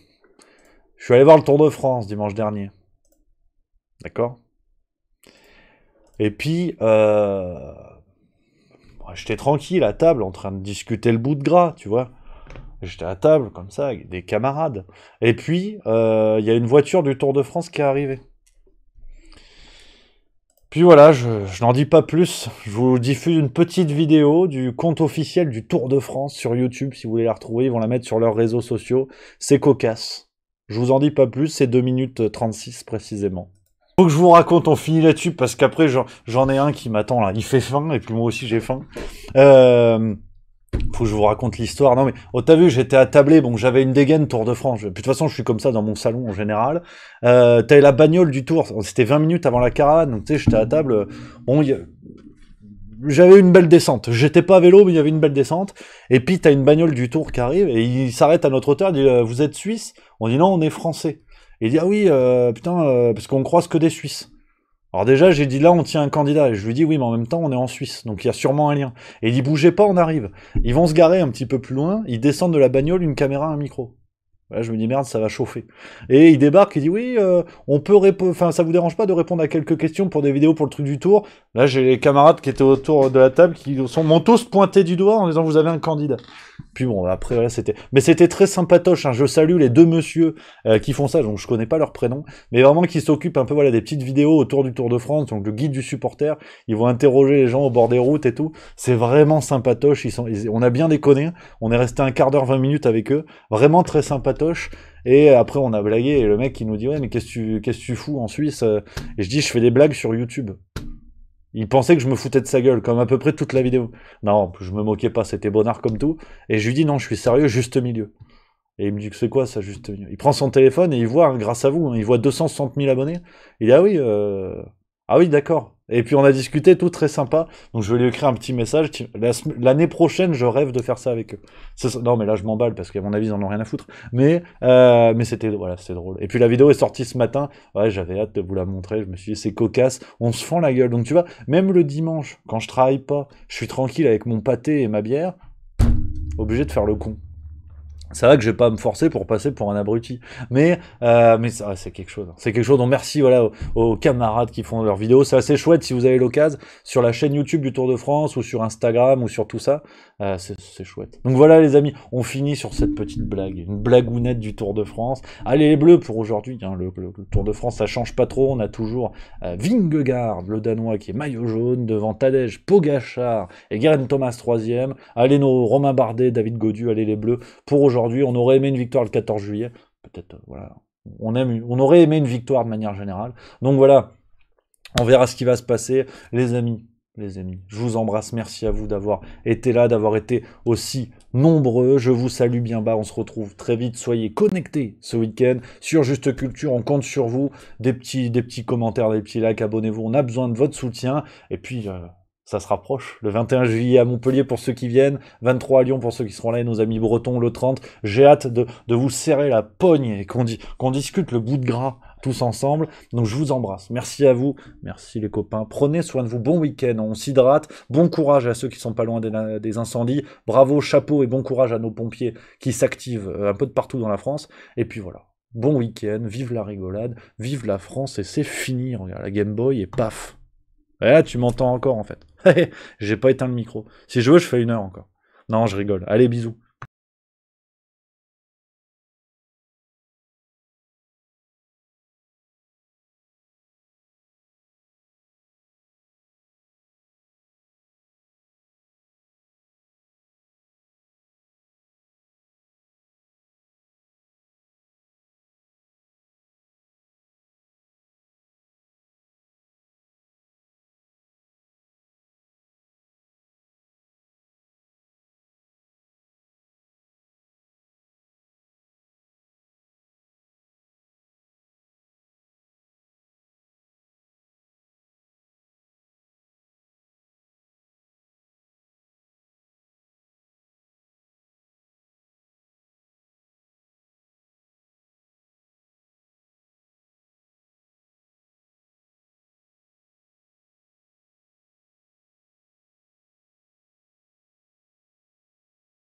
Je suis allé voir le Tour de France dimanche dernier. D'accord? Et puis, j'étais tranquille à table en train de discuter le bout de gras, tu vois. J'étais à table comme ça avec des camarades. Et puis, il y a une voiture du Tour de France qui est arrivée. Puis voilà, je n'en dis pas plus. Je vous diffuse une petite vidéo du compte officiel du Tour de France sur YouTube. Si vous voulez la retrouver, ils vont la mettre sur leurs réseaux sociaux. C'est cocasse. Je vous en dis pas plus, c'est 2 minutes 36 précisément. Faut que je vous raconte, on finit là-dessus, parce qu'après j'en ai un qui m'attend là, il fait faim, et puis moi aussi j'ai faim. Faut que je vous raconte l'histoire. Non mais, t'as vu, j'étais attablé, bon j'avais une dégaine Tour de France, de toute façon je suis comme ça dans mon salon en général. T'avais la bagnole du Tour, c'était 20 minutes avant la caravane, donc tu sais, j'étais à table, bon, j'avais une belle descente, j'étais pas à vélo, mais il y avait une belle descente, et puis t'as une bagnole du Tour qui arrive, et il s'arrête à notre hauteur, il dit « Vous êtes Suisse ?» On dit « Non, on est Français. » Et il dit « Ah oui, parce qu'on croise que des Suisses. » Alors déjà, j'ai dit « Là, on tient un candidat. » Et je lui dis « Oui, mais en même temps, on est en Suisse, donc il y a sûrement un lien. » Et il dit « Bougez pas, on arrive. » Ils vont se garer un petit peu plus loin, ils descendent de la bagnole, une caméra, un micro. Là, je me dis, merde, ça va chauffer. Et il débarque, il dit, oui, on peut répondre, enfin, ça vous dérange pas de répondre à quelques questions pour des vidéos pour le truc du tour. Là, j'ai les camarades qui étaient autour de la table qui m'ont tous pointé du doigt en disant, vous avez un candidat. Puis bon, après, là, mais c'était très sympatoche, hein. Je salue les 2 messieurs qui font ça, donc je connais pas leur prénom, mais vraiment qui s'occupent un peu, voilà, des petites vidéos autour du Tour de France, donc le guide du supporter, ils vont interroger les gens au bord des routes et tout. C'est vraiment sympatoche, on a bien déconné, on est resté un quart d'heure, 20 minutes avec eux, vraiment très sympatoche. Et après, on a blagué, et le mec qui nous dit, ouais, mais qu'est-ce que tu fous en Suisse? Et je dis, je fais des blagues sur YouTube. Il pensait que je me foutais de sa gueule, comme à peu près toute la vidéo. Non, je me moquais pas, c'était bonnard comme tout. Et je lui dis, non, je suis sérieux, juste milieu. Et il me dit, c'est quoi ça, juste milieu? Il prend son téléphone et il voit, hein, grâce à vous, hein, il voit 260 000 abonnés. Il dit, ah oui, d'accord. Et puis on a discuté, tout très sympa. Donc je vais lui écrire un petit message. L'année prochaine, je rêve de faire ça avec eux. Non, mais là je m'emballe parce qu'à mon avis, ils en ont rien à foutre. Mais c'était drôle. Et puis la vidéo est sortie ce matin. Ouais, j'avais hâte de vous la montrer. Je me suis dit, c'est cocasse. On se fend la gueule. Donc tu vois, même le dimanche, quand je travaille pas, je suis tranquille avec mon pâté et ma bière, obligé de faire le con. C'est vrai que je vais pas me forcer pour passer pour un abruti, mais c'est quelque chose. C'est quelque chose. Donc merci, voilà, aux camarades qui font leurs vidéos. C'est assez chouette si vous avez l'occasion sur la chaîne YouTube du Tour de France ou sur Instagram ou sur tout ça. C'est chouette. Donc voilà les amis, on finit sur cette petite blague, une blagounette du Tour de France. Allez les Bleus pour aujourd'hui. Hein, le Tour de France, ça change pas trop. On a toujours Vingegaard, le Danois, qui est maillot jaune devant Tadej, Pogačar et Geraint Thomas 3e. Allez nos Romain Bardet, David Gaudu, allez les Bleus pour aujourd'hui. On aurait aimé une victoire le 14 juillet. Peut-être, voilà. On aurait aimé une victoire de manière générale. Donc voilà, on verra ce qui va se passer. Les amis, je vous embrasse. Merci à vous d'avoir été là, d'avoir été aussi nombreux. Je vous salue bien bas. On se retrouve très vite. Soyez connectés ce week-end sur Juste Culture. On compte sur vous. Des petits commentaires, des petits likes. Abonnez-vous. On a besoin de votre soutien. Et puis... ça se rapproche, le 21 juillet à Montpellier pour ceux qui viennent, 23 à Lyon pour ceux qui seront là, et nos amis bretons le 30. J'ai hâte de vous serrer la pogne et qu'on discute le bout de gras tous ensemble. Donc je vous embrasse. Merci à vous, merci les copains. Prenez soin de vous, bon week-end, on s'hydrate. Bon courage à ceux qui sont pas loin des incendies. Bravo, chapeau et bon courage à nos pompiers qui s'activent un peu de partout dans la France. Et puis voilà. Bon week-end, vive la rigolade, vive la France et c'est fini. Regarde la Game Boy et paf. Et là, tu m'entends encore en fait. J'ai pas éteint le micro. Si je veux, je fais 1 heure encore. Non, je rigole. Allez, bisous.